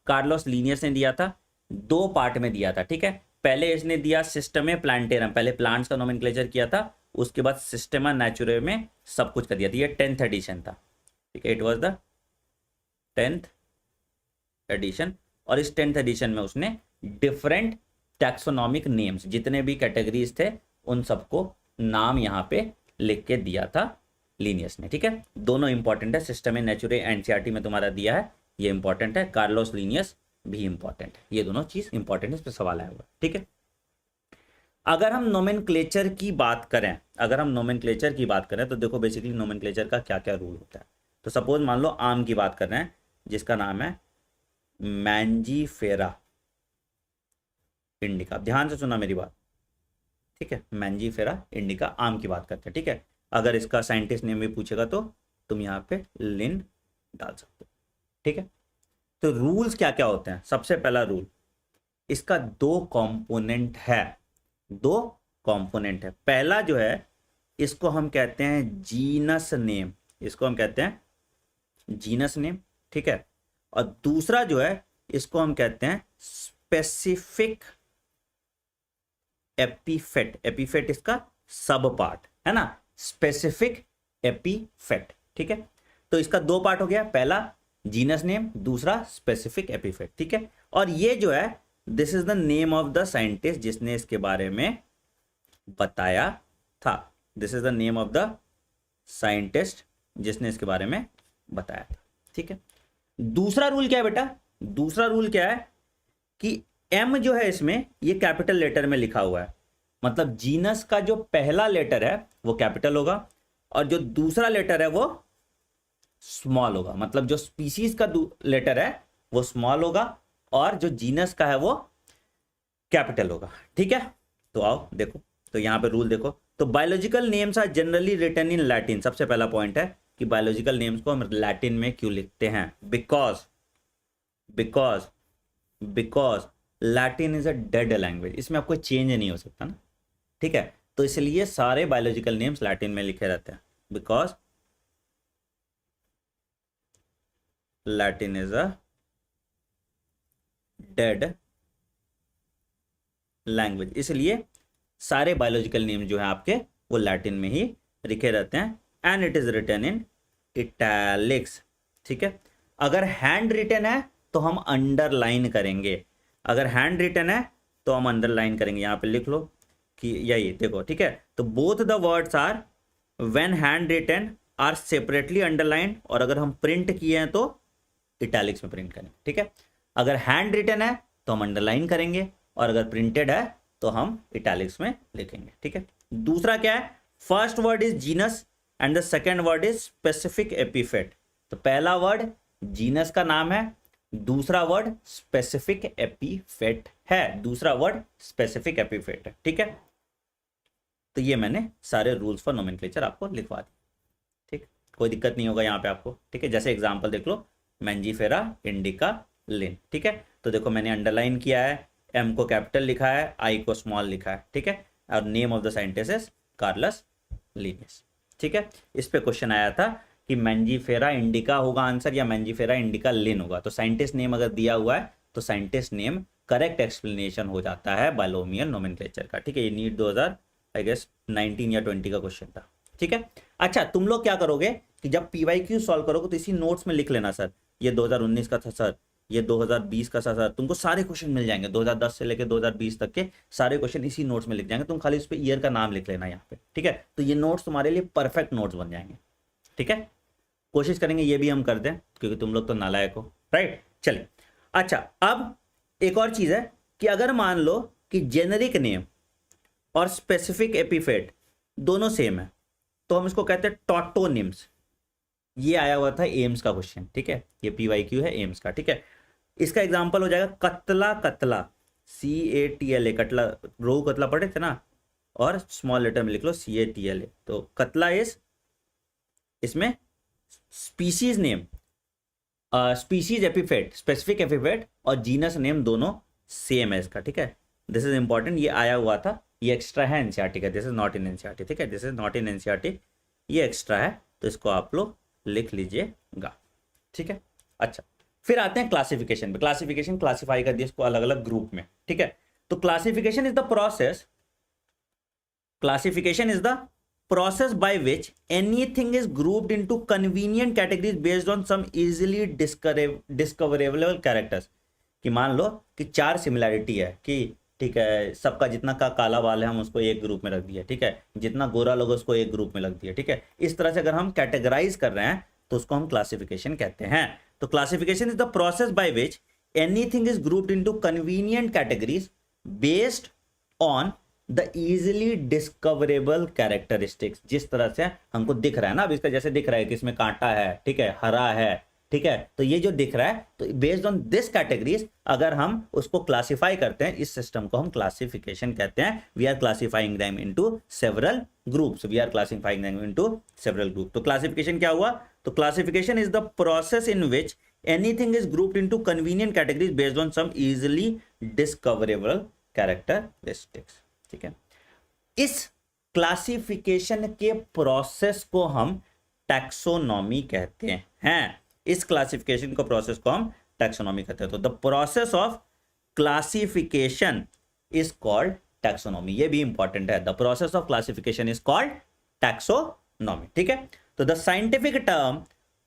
कार्लोस लीनियस ने दिया था, 2 पार्ट में दिया था, ठीक है। पहले इसने दिया सिस्टमे प्लांटेरम, पहले प्लांट्स का नोमेनक्लेचर किया था, उसके बाद सिस्टेमा नेचुरम में सब कुछ कर दिया था। ये 10th एडिशन था, ठीक है, it was the 10th addition. और इस 10th एडिशन में उसने डिफरेंट टैक्सोनॉमिक नेम्स, जितने भी कैटेगरीज थे उन सबको नाम यहाँ पे लिख के दिया था लीनियस ने, ठीक है। दोनों इंपॉर्टेंट है, सिस्टम नेचुरे एनसीईआरटी में तुम्हारा दिया है, ये इंपॉर्टेंट है, कार्लोस लीनियस भी इंपॉर्टेंट है, ये दोनों चीज इंपॉर्टेंट है, इस पर सवाल आया हुआ, ठीक है। अगर हम नोमेनक्लेचर की बात करें, तो देखो बेसिकली नोमेनक्लेचर का क्या क्या रूल होता है। तो सपोज मान लो आम की बात कर रहे हैं जिसका नाम है मैंजीफेरा इंडिका, ध्यान से सुना मेरी बात, ठीक है, मैंजीफेरा इंडिका आम की बात करते हैं, ठीक है। अगर इसका साइंटिस्ट नेम भी पूछेगा तो तुम यहाँ पे लिन डाल सकते हो, ठीक है। तो रूल्स क्या क्या होते हैं, सबसे पहला रूल, इसका 2 कंपोनेंट है, 2 कंपोनेंट है। पहला जो है इसको हम कहते हैं जीनस नेम, इसको हम कहते हैं जीनस नेम, ठीक है। और दूसरा जो है इसको हम कहते हैं स्पेसिफिक एपिफेट, एपिफेट इसका सब पार्ट है ना, स्पेसिफिक एपिफेट, ठीक है। तो इसका 2 पार्ट हो गया, पहला जीनस नेम, दूसरा स्पेसिफिक एपिफेट, ठीक है। और ये जो है this is the name of the scientist जिसने इसके बारे में बताया था, this is the name of the scientist जिसने इसके बारे में बताया था, ठीक है। दूसरा रूल क्या है बेटा, दूसरा रूल क्या है कि एम जो है इसमें ये कैपिटल लेटर में लिखा हुआ है, मतलब जीनस का जो पहला लेटर है वो कैपिटल होगा और जो दूसरा लेटर है वो स्मॉल होगा, मतलब जो स्पीसीज का लेटर है वो स्मॉल होगा और जो जीनस का है वो कैपिटल होगा, ठीक है। तो आओ देखो, तो यहां पे रूल देखो, तो biological names are generally written in Latin, सबसे पहला पॉइंट है कि बायोलॉजिकल नेम्स को हम लैटिन में क्यों लिखते हैं, because Latin is a dead language, इसमें आपको चेंज नहीं हो सकता ना, ठीक है। तो इसलिए सारे बायोलॉजिकल नेम्स लैटिन में लिखे रहते हैं, because Latin is a dead language, इसलिए सारे बायोलॉजिकल नेम जो है आपके वो लैटिन में ही लिखे रहते हैं and it is written in italics, ठीक है। अगर हैंड रिटन है तो हम अंडरलाइन करेंगे, अगर हैंड रिटन है तो हम अंडरलाइन करेंगे, यहां पे लिख लो कि यही देखो, ठीक है। तो both the words are when hand written are separately underline, और अगर हम प्रिंट किए हैं तो इटैलिक्स में प्रिंट करें, ठीक है। अगर हैंड रिटन है तो हम अंडरलाइन करेंगे, और अगर प्रिंटेड है तो हम इटैलिक्स में लिखेंगे, ठीक है। दूसरा क्या है, first word is genus and the second word is specific epithet. तो पहला वर्ड जीनस का नाम है, दूसरा वर्ड स्पेसिफिक एपिफेट है, दूसरा वर्ड स्पेसिफिक एपिफेट है, ठीक है। तो ये मैंने सारे रूल्स फॉर नोमेनक्लेचर आपको लिखवा दिए, ठीक, कोई दिक्कत नहीं होगा यहाँ पे आपको, ठीक है। जैसे एग्जांपल देख लो, मैंजीफेरा इंडिका लिन, ठीक है। तो देखो मैंने अंडरलाइन किया है, एम को कैपिटल लिखा है, आई को स्मॉल लिखा है, ठीक है, और name of the scientist is Carolus Linnaeus, ठीक है। इस पे क्वेश्चन आया था कि मैंजीफेरा इंडिका होगा आंसर या मैंजीफेरा इंडिका लिन होगा। तो साइंटिस्ट नेम अगर दिया हुआ है तो साइंटिस्ट नेम करेक्ट एक्सप्लेनेशन हो जाता है बायलॉमियल नोमेनक्लेचर का, ठीक है। ये नीट 2000 आई गेस 19 या 20 का क्वेश्चन था, ठीक है। अच्छा, तुम लोग क्या करोगे कि जब पीवाईक्यू सॉल्व करोगे तो इसी नोट्स में लिख लेना, सर ये 2019 का था, सर ये 2020 का था, सर तुमको सारे क्वेश्चन मिल जाएंगे 2010 से लेकर 2020 तक के सारे क्वेश्चन इसी नोट्स में लिख जाएंगे, तुम खाली उस पर ईयर का नाम लिख लेना यहाँ पे, ठीक है। तो ये नोट्स तुम्हारे लिए परफेक्ट नोट्स बन जाएंगे, ठीक है। कोशिश करेंगे ये भी हम कर दें क्योंकि तुम लोग तो नालायक हो, राइट। चलिए, अच्छा अब एक और चीज है कि अगर मान लो कि जेनेरिक नेम और स्पेसिफिक एपिफेट दोनों सेम है तो हम इसको कहते हैं टॉटोनिम्स। ये आया हुआ था एम्स का क्वेश्चन, ठीक है, ये पीवाईक्यू है एम्स का, ठीक है। इसका एग्जांपल हो जाएगा कतला कतला, CATLA, कतला, रोहू कतला पढ़े थे ना, और स्मॉल लेटर में लिख लो CATLA। तो कतला इज, इसमें स्पीसीज नेम, स्पीसीज एपिफेट, स्पेसिफिक एपिफेट और जीनस नेम दोनों सेम है इसका, ठीक है। दिस इज इंपॉर्टेंट, ये आया हुआ था, ये एक्स्ट्रा है एनसीईआरटी का, this is not in NCERT, ठीक है, this is not in NCERT, ये एक्स्ट्रा है तो इसको आप लोग लिख लीजिएगा, ठीक है। अच्छा, फिर आते हैं क्लासिफिकेशन पे। क्लासिफिकेशन क्लासिफाई कर दिया इसको अलग अलग ग्रुप में, ठीक है। तो classification is the process, classification is the process by which anything is grouped into convenient categories based on some easily discoverable characters। कि मान लो कि 4 सिमिलैरिटी है कि ठीक है, सबका जितना का काला बाल है हम उसको एक ग्रुप में रख दिया, ठीक है, जितना गोरा लोग उसको एक ग्रुप में रख दिया, ठीक है। इस तरह से अगर हम कैटेगराइज कर रहे हैं तो उसको हम क्लासिफिकेशन कहते हैं। तो classification is the process by which anything is grouped into convenient categories based on the easily discoverable characteristics. जिस तरह से हमको दिख रहा है ना, अब इसका जैसे दिख रहा है कि इसमें कांटा है, ठीक है, हरा है, ठीक है, तो ये जो दिख रहा है तो बेस्ड ऑन दिस कैटेगरीज अगर हम उसको क्लासिफाई करते हैं, इस सिस्टम को हम क्लासिफिकेशन कहते हैं। We are classifying them into several groups, we are classifying them into several group. तो क्लासिफिकेशन क्या हुआ, तो classification is the process in which anything is grouped into convenient categories based on some easily discoverable characteristics, ठीक है। इस classification के process को हम टैक्सोनॉमी कहते हैं। इस क्लासिफिकेशन को प्रोसेस को हम टैक्सोनॉमी कहते हैं। तो the process of classification is called taxonomy. ये भी इंपॉर्टेंट है, the process of classification is called taxonomy, ठीक है। तो the scientific term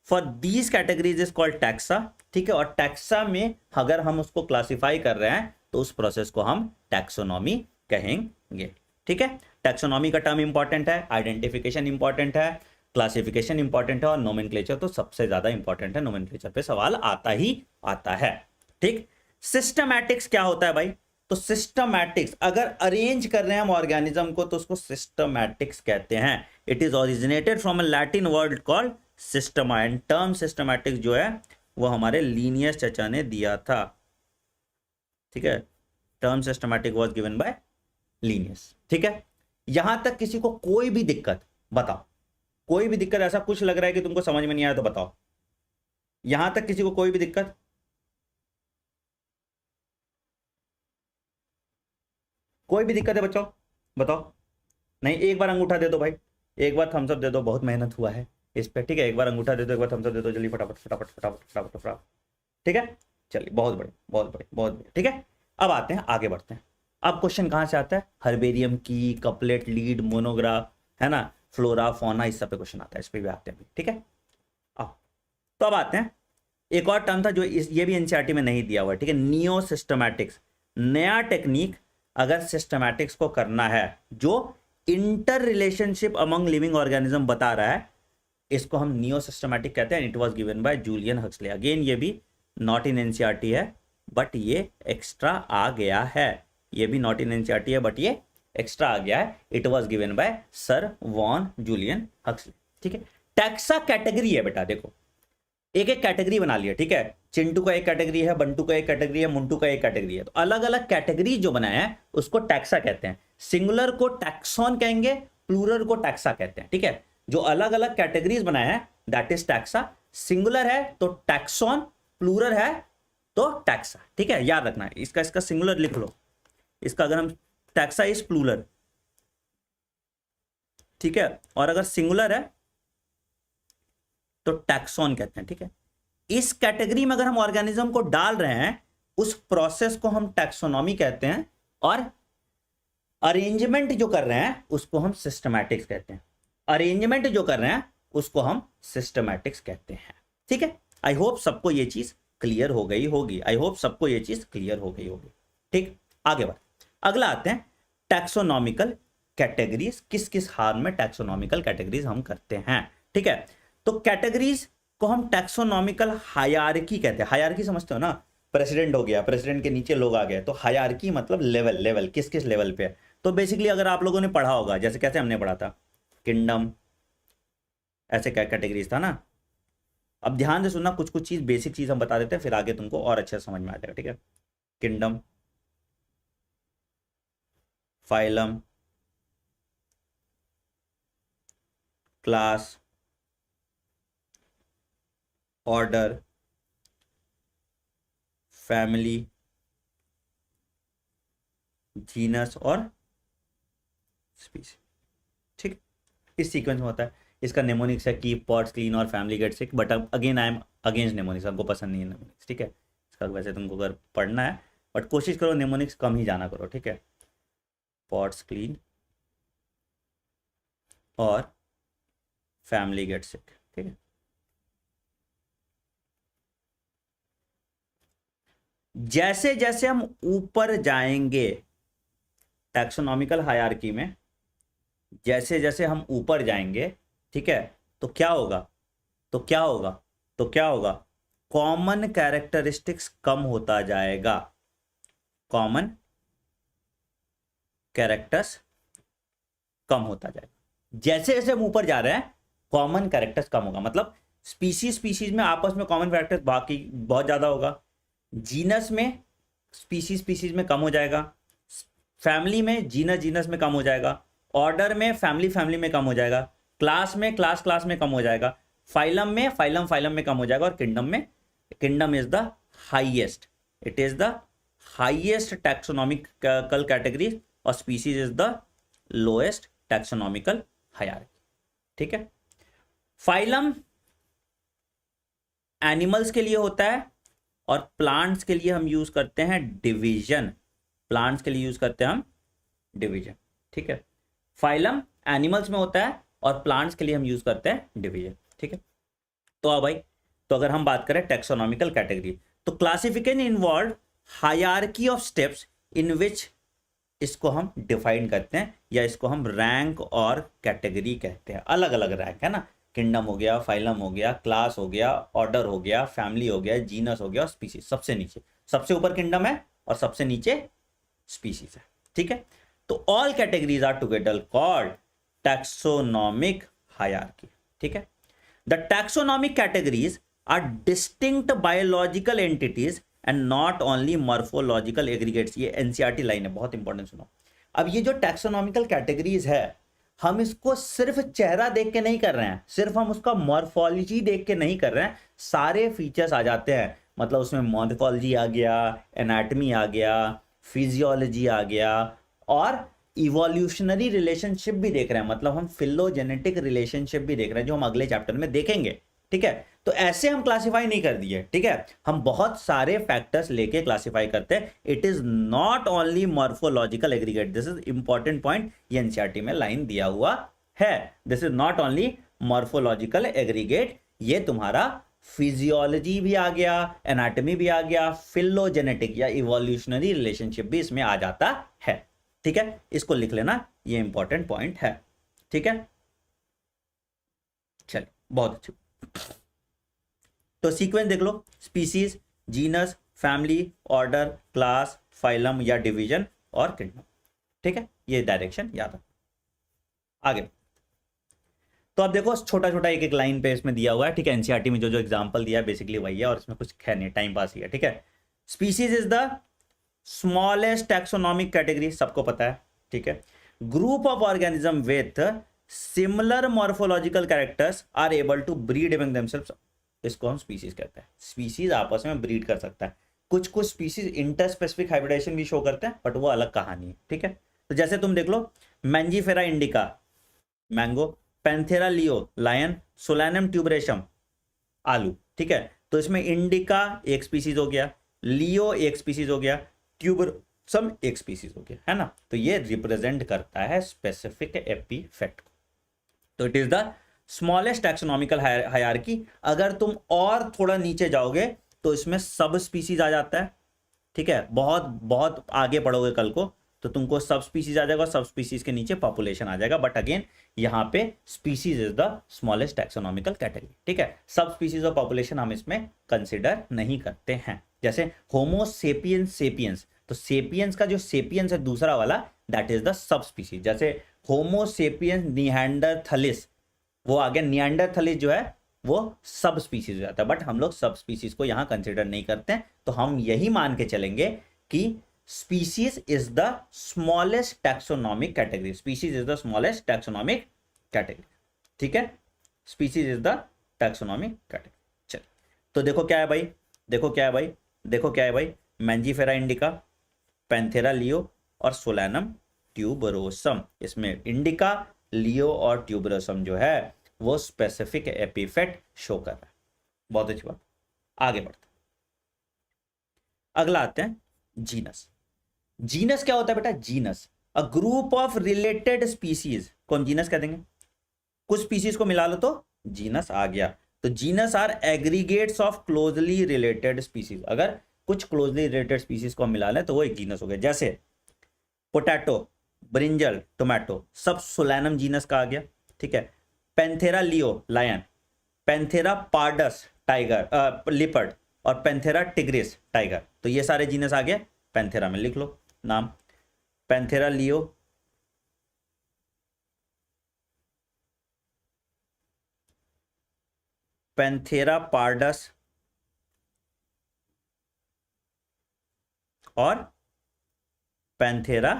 for these categories is called taxa, ठीक है। और टैक्सा में अगर हम उसको क्लासिफाई कर रहे हैं तो उस प्रोसेस को हम टैक्सोनॉमी कहेंगे, ठीक है। टैक्सोनॉमी का टर्म इंपॉर्टेंट है, आइडेंटिफिकेशन इंपॉर्टेंट है, क्लासिफिकेशन इंपॉर्टेंट है और नोमेनक्लेचर तो सबसे ज्यादा इंपॉर्टेंट है। नोमेनक्लेचर पे सवाल आता ही आता है, ठीक। सिस्टमैटिक्स क्या होता है भाई, तो सिस्टमैटिक्स अगर अरेंज कर रहे हैं हम ऑर्गेनिज्म को तो उसको सिस्टमैटिक्स कहते हैं। It is originated from a Latin word called systema and term systematics जो है वो हमारे लीनियस चचा ने दिया था, ठीक है। Term systematic was given by Linnaeus, ठीक है। यहां तक किसी को कोई भी दिक्कत बताओ, कोई भी दिक्कत, ऐसा कुछ लग रहा है कि तुमको समझ में नहीं आया तो बताओ। यहां तक किसी को कोई भी दिक्कत, कोई भी दिक्कत है बच्चों बताओ। नहीं, एक बार अंगूठा दे दो भाई, एक बार थम्स अप दे दो, बहुत मेहनत हुआ है इस पे, ठीक है। एक बार अंगूठा दे दो, एक बार थम्स अप दे दो, जल्दी फटाफट फटाफट फटाफट फटाफट फटाफट, ठीक है। चलिए, बहुत बड़े बहुत बड़े बहुत बड़े, ठीक है। अब आते हैं, आगे बढ़ते हैं। अब क्वेश्चन कहां से आता है, हर्बेरियम की, कपलेट, लीड, मोनोग्राफ, है ना, फ्लोरा, फौना, इस सब पे क्वेश्चन आता है, इस पे भी आते हैं, ठीक है। अब आते हैं, एक और टर्म था जो ये भी एनसीईआरटी में नहीं दिया हुआ, ठीक है, नियो सिस्टमैटिक्स। नया टेक्निक अगर सिस्टमैटिक्स को करना है जो inter relationship among living organism बता रहा है, इसको हम नियो सिस्टमैटिक कहते हैं। It was given by Julian Huxley. Again ये भी नॉट इन एनसीईआरटी है, बट ये एक्स्ट्रा आ गया है, ये भी नॉट इन एनसीईआरटी है बट ये एक्स्ट्रा आ गया है। It was given by sir von Julian Huxley. ठीक है, टैक्सा कैटेगरी है बेटा, देखो एक एक कैटेगरी बना लिया। ठीक है, चिंटू का एक कैटेगरी है, बंटू का एक कैटेगरी है, मुंटू का एक कैटेगरी है। तो अलग अलग कैटेगरी जो बनाया है उसको टैक्सा कहते हैं। सिंगुलर को टैक्सॉन कहेंगे, प्लूरल को टैक्सा कहते हैं। ठीक है, जो अलग अलग कैटेगरीज बनाया है दैट इज टैक्सा। सिंगुलर है तो टैक्सॉन, प्लूरल है तो टैक्सा। ठीक है, याद रखना है इसका, इसका सिंगुलर लिख लो इसका, अगर हम टैक्सा इज प्लूरल। ठीक है, और अगर सिंगुलर है तो टैक्सॉन कहते हैं। ठीक है, इस कैटेगरी में अगर हम ऑर्गेनिज्म को डाल रहे हैं उस प्रोसेस को हम टैक्सोनॉमी कहते हैं, और अरेंजमेंट जो कर रहे हैं उसको हम सिस्टमैटिक्स कहते हैं। अरेंजमेंट जो कर रहे हैं उसको हम सिस्टमैटिक्स कहते हैं। ठीक है, आई होप सबको ये चीज क्लियर हो गई होगी, आई होप सबको ये चीज क्लियर हो गई होगी। ठीक, आगे बढ़, अगला आते हैं टैक्सोनॉमिकल कैटेगरीज। किस किस हाल में टैक्सोनॉमिकल कैटेगरीज हम करते हैं। ठीक है, तो कैटेगरीज को हम टैक्सोनॉमिकल हायरार्की कहते हैं। हायरार्की समझते हो ना, प्रेसिडेंट हो गया, प्रेसिडेंट के नीचे लोग आ गए, तो हायरार्की मतलब लेवल, लेवल किस किस लेवल पे है। तो बेसिकली अगर आप लोगों ने पढ़ा होगा, जैसे कैसे हमने पढ़ा था किंगडम, ऐसे क्या कैटेगरीज था ना। अब ध्यान से सुनना, कुछ कुछ चीज बेसिक चीज हम बता देते हैं, फिर आगे तुमको और अच्छे समझ में आ जाएगा। ठीक है, kingdom, phylum, class, order, family, genus और स्पीसीज। ठीक, इस सीक्वेंस में होता है। इसका नेमोनिक्स है कीप, पॉट्स, क्लीन और family get sick, but again I am against mnemonics, हमको पसंद नहीं है नेमोनिक्स। ठीक है, इसका वैसे तुमको अगर पढ़ना है बट कोशिश करो नेमोनिक्स कम ही जाना करो। ठीक है, पॉट्स क्लीन और फैमिली गेट सिक। ठीक है, जैसे जैसे हम ऊपर जाएंगे टैक्सोनॉमिकल हायरार्की में, जैसे जैसे हम ऊपर जाएंगे, ठीक है, तो क्या होगा, तो क्या होगा, तो क्या होगा, कॉमन कैरेक्टरिस्टिक्स कम होता जाएगा। कॉमन कैरेक्टर्स कम होता जाएगा। जैसे जैसे हम ऊपर जा रहे हैं कॉमन कैरेक्टर्स कम होगा, मतलब स्पीसीज स्पीसीज में आपस में कॉमन कैरेक्टर्स बाकी बहुत ज्यादा होगा। जीनस में स्पीसीज स्पीसीज में कम हो जाएगा, फैमिली में जीनस जीनस में कम हो जाएगा, ऑर्डर में फैमिली फैमिली में कम हो जाएगा, क्लास में क्लास क्लास में कम हो जाएगा, फाइलम में फाइलम फाइलम में कम हो जाएगा, और किंगडम में, kingdom is the highest, it is the highest taxonomical category, और species is the lowest taxonomical hierarchy. ठीक है, फाइलम एनिमल्स के लिए होता है और प्लांट्स के लिए हम यूज करते हैं डिवीजन। प्लांट्स के लिए यूज करते हैं हम डिवीजन। ठीक है, फाइलम एनिमल्स में होता है और प्लांट्स के लिए हम यूज करते हैं डिवीजन। ठीक है, तो अब भाई, तो अगर हम बात करें टैक्सोनॉमिकल कैटेगरी, तो classification involve hierarchy of steps in which, इसको हम डिफाइन करते हैं या इसको हम रैंक और कैटेगरी कहते हैं। अलग अलग रैंक है ना, किंगडम हो गया, फाइलम हो गया, क्लास हो गया, ऑर्डर हो गया, फैमिली हो गया, जीनस हो गया और स्पीसीज। सबसे नीचे, सबसे ऊपर किंगडम है और सबसे नीचे स्पीसीज है। ठीक है, तो all categories are together called taxonomic hierarchy. ठीक है, the taxonomic categories are distinct biological entities and not only morphological aggregates. ये एनसीईआरटी लाइन है, बहुत इंपॉर्टेंट सुनो। अब ये जो टैक्सोनॉमिकल कैटेगरीज है, हम इसको सिर्फ चेहरा देख के नहीं कर रहे हैं, सिर्फ हम उसका मॉर्फोलॉजी देख के नहीं कर रहे हैं, सारे फीचर्स आ जाते हैं। मतलब उसमें मॉर्फोलॉजी आ गया, एनाटमी आ गया, फिजियोलॉजी आ गया, और इवोल्यूशनरी रिलेशनशिप भी देख रहे हैं, मतलब हम फिलोजेनेटिक रिलेशनशिप भी देख रहे हैं, जो हम अगले चैप्टर में देखेंगे। ठीक है, तो ऐसे हम क्लासिफाई नहीं कर दिए। ठीक है, हम बहुत सारे फैक्टर्स लेके क्लासिफाई करते हैं। It is not only morphological aggregate, this is important point, ये एनसीईआरटी में लाइन दिया हुआ है। This is not only morphological aggregate, ये तुम्हारा फिजियोलॉजी भी आ गया, एनाटॉमी भी आ गया, फिलोजेनेटिक या इवोल्यूशनरी रिलेशनशिप भी इसमें आ जाता है। ठीक है, इसको लिख लेना, ये इंपॉर्टेंट पॉइंट है। ठीक है, चलिए बहुत अच्छे। तो सीक्वेंस देख लो, species, genus, family, order, class, phylum या डिवीजन और किंगडम। ठीक है, ये डायरेक्शन याद रखो। आगे तो अब देखो छोटा छोटा एक एक लाइन पे इसमें दिया हुआ है। ठीक है, एनसीईआरटी में जो जो एग्जांपल दिया है बेसिकली वही है और इसमें कुछ है नहीं, टाइम पास ही है। ठीक है, species is the smallest taxonomic category, सबको पता है। ठीक है, group of organism with similar morphological characters are able to breed among themselves, इसको हम स्पीसीज कहते हैं। स्पीसीज आपस में ब्रीड कर सकता है। कुछ कुछ स्पीसीज इंटरस्पेसिफिक हाइब्रिडेशन भी शो करते हैं, बट वो अलग कहानी है। ठीक है, तो जैसे तुम देख लो, Mangifera indica mango, Panthera leo lion, Solanum tuberosum आलू। ठीक है, तो इसमें इंडिका एक स्पीसीज हो गया, लियो एक स्पीसीज हो गया, ट्यूबरसम एक स्पीसीज हो गया, है ना। तो ये रिप्रेजेंट करता है स्पेसिफिक एपिफेट को। तो it is the smallest taxonomical hierarchy. अगर तुम और थोड़ा नीचे जाओगे तो इसमें सब स्पीसीज आ जाता है। ठीक है, बहुत बहुत आगे पढ़ोगे कल को तो तुमको सब स्पीसीज आ जाएगा, सब स्पीसीज के नीचे पॉपुलेशन आ जाएगा। बट अगेन यहाँ पे species is the smallest taxonomical category. ठीक है, सब स्पीसीज और पॉपुलेशन हम इसमें कंसिडर नहीं करते हैं। जैसे होमो सेपियंस सेपियंस, तो सेपियंस का जो सेपियंस है दूसरा वाला, that is the sub species. जैसे होमो सेपियंस निएंडरथलिस, वो आ गया निएंडरथलिस जो है वो सब स्पीसीज हो जाता है। बट हम लोग सब स्पीसीज को यहाँ कंसिडर नहीं करते हैं, तो हम यही मान के चलेंगे कि species is the smallest taxonomic category, species is the smallest taxonomic category। ठीक है, species is the taxonomic category। चल, तो देखो क्या है भाई, देखो क्या है भाई, देखो क्या है भाई, मैंजीफेरा इंडिका, पैंथेरा लियो और सोलैनम ट्यूबरोसम। इसमें इंडिका, लियो और ट्यूबरोसम जो है वो स्पेसिफिक एपिफेट शो कर रहा है। बहुत अच्छी बात, आगे बढ़ते अगला आते हैं जीनस। जीनस क्या होता है बेटा? Genus a group of related species को हम जीनस कह देंगे। कुछ स्पीसीज को मिला लो तो जीनस आ गया। तो genus are aggregates of closely related species. अगर कुछ क्लोजली रिलेटेड स्पीसीज को हम मिला लें तो वो एक जीनस हो गया। जैसे पोटैटो, ब्रिंजल, टोमेटो, सब सोलैनम जीनस का आ गया। ठीक है, Panthera leo lion, Panthera pardus tiger leopard और पैंथेरा टिग्रिस टाइगर, तो ये सारे जीनस आ गए। पैंथेरा में लिख लो नाम, पैंथेरा लियो, पैंथेरा पार्डस और पैंथेरा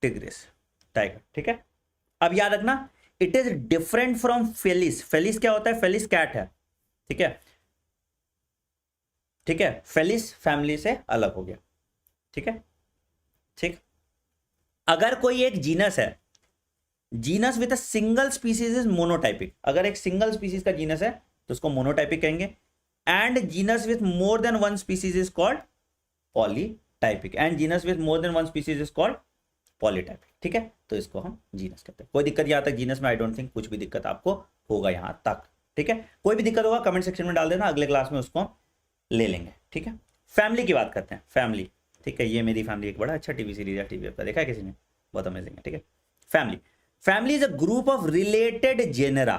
टिग्रिस टाइगर। ठीक है, अब याद रखना it is different from Felis. Felis क्या होता है? फेलिस कैट है। ठीक है, ठीक है, फेलिस फैमिली से अलग हो गया। ठीक है, ठीक। अगर कोई एक जीनस है, genus with a single species is monotypic. अगर एक सिंगल स्पीसीज का जीनस है तो उसको मोनोटाइपिक कहेंगे। And genus with more than one species is called polytypic. And genus with more than one species is called polytypic. ठीक है, तो इसको हम जीनस कहते हैं। कोई दिक्कत यहाँ तक जीनस में? आई डोंट थिंक कुछ भी दिक्कत आपको होगा यहां तक। ठीक है, कोई भी दिक्कत होगा कमेंट सेक्शन में डाल देना, अगले क्लास में उसको ले लेंगे। ठीक है, फैमिली की बात करते हैं। फैमिली, ठीक है, ये मेरी फैमिली एक बड़ा अच्छा टीवी सीरीज है, टीवी पर देखा है किसी ने? बहुत अमेजिंग है। ठीक है, family, family is a group of related genera.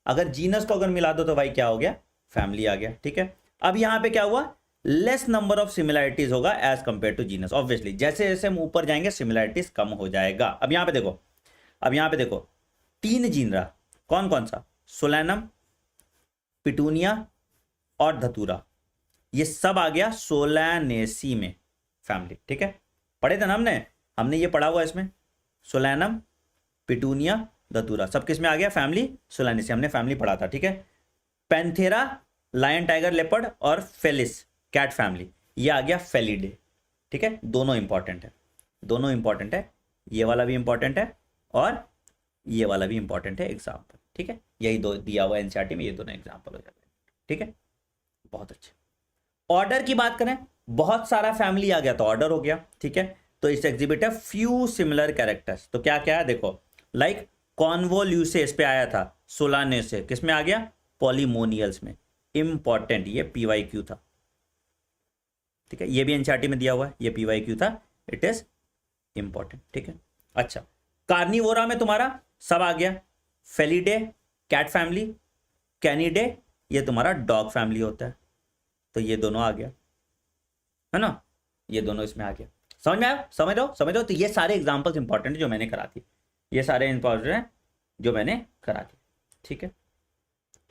अगर जीनस को अगर मिला दो तो भाई क्या हो गया? फैमिली आ गया। ठीक है, अब यहां पे क्या हुआ? लेस नंबर ऑफ सिमिलैरिटीज होगा as compare to genus. Obviously जैसे जैसे हम ऊपर जाएंगे सिमिलैरिटीज कम हो जाएगा। अब यहां पे देखो, अब यहां पे देखो 3 जीनरा, कौन कौन सा? सोलैनम, पिटूनिया और धतूरा, ये सब आ गया सोलैनेसी में फैमिली। ठीक है, पढ़े थे ना हमने ये पढ़ा हुआ इसमें। सोलैनम, पिटूनिया, धतूरा सब किस में आ गया? फैमिली सोलैनेसी, हमने फैमिली पढ़ा था। ठीक है, पैंथेरा लायन टाइगर लेपर्ड और फेलिस कैट फैमिली, ये आ गया फेलिडे। ठीक है, दोनों इंपॉर्टेंट है, दोनों इंपॉर्टेंट है। ये वाला भी इंपॉर्टेंट है और ये वाला भी इंपॉर्टेंट है एग्जाम्पल। ठीक है, यही दो दिया हुआ एनसीईआरटी में, ये दोनों एग्जाम्पल हो जाते हैं। ठीक है, बहुत अच्छे। ऑर्डर की बात करें, बहुत सारा फैमिली आ गया तो ऑर्डर हो गया। ठीक है, तो इस एग्जिबिट है फ्यू सिमिलर कैरेक्टर्स। तो क्या क्या है देखो, लाइक कॉन्वोल्यूसेस पे आया था, सोलानेसे किस में आ गया? पॉलीमोनियल्स में। इंपॉर्टेंट, ये पीवाईक्यू था। ठीक है, ये भी एनसीईआरटी में दिया हुआ है, ये पीवाईक्यू था, इट इज इंपॉर्टेंट। ठीक है, अच्छा, कार्निवोरा में तुम्हारा सब आ गया, फेलिडे कैट फैमिली, कैनिडे ये तुम्हारा डॉग फैमिली होता है, तो ये दोनों आ गया, है ना, ये दोनों इसमें आ गया। समझ में आया? समझ रहे हो? तो ये सारे एग्जांपल्स इंपॉर्टेंट है जो मैंने करा दी, ये सारे इंपॉर्टेंट है जो मैंने करा दी, ठीक है।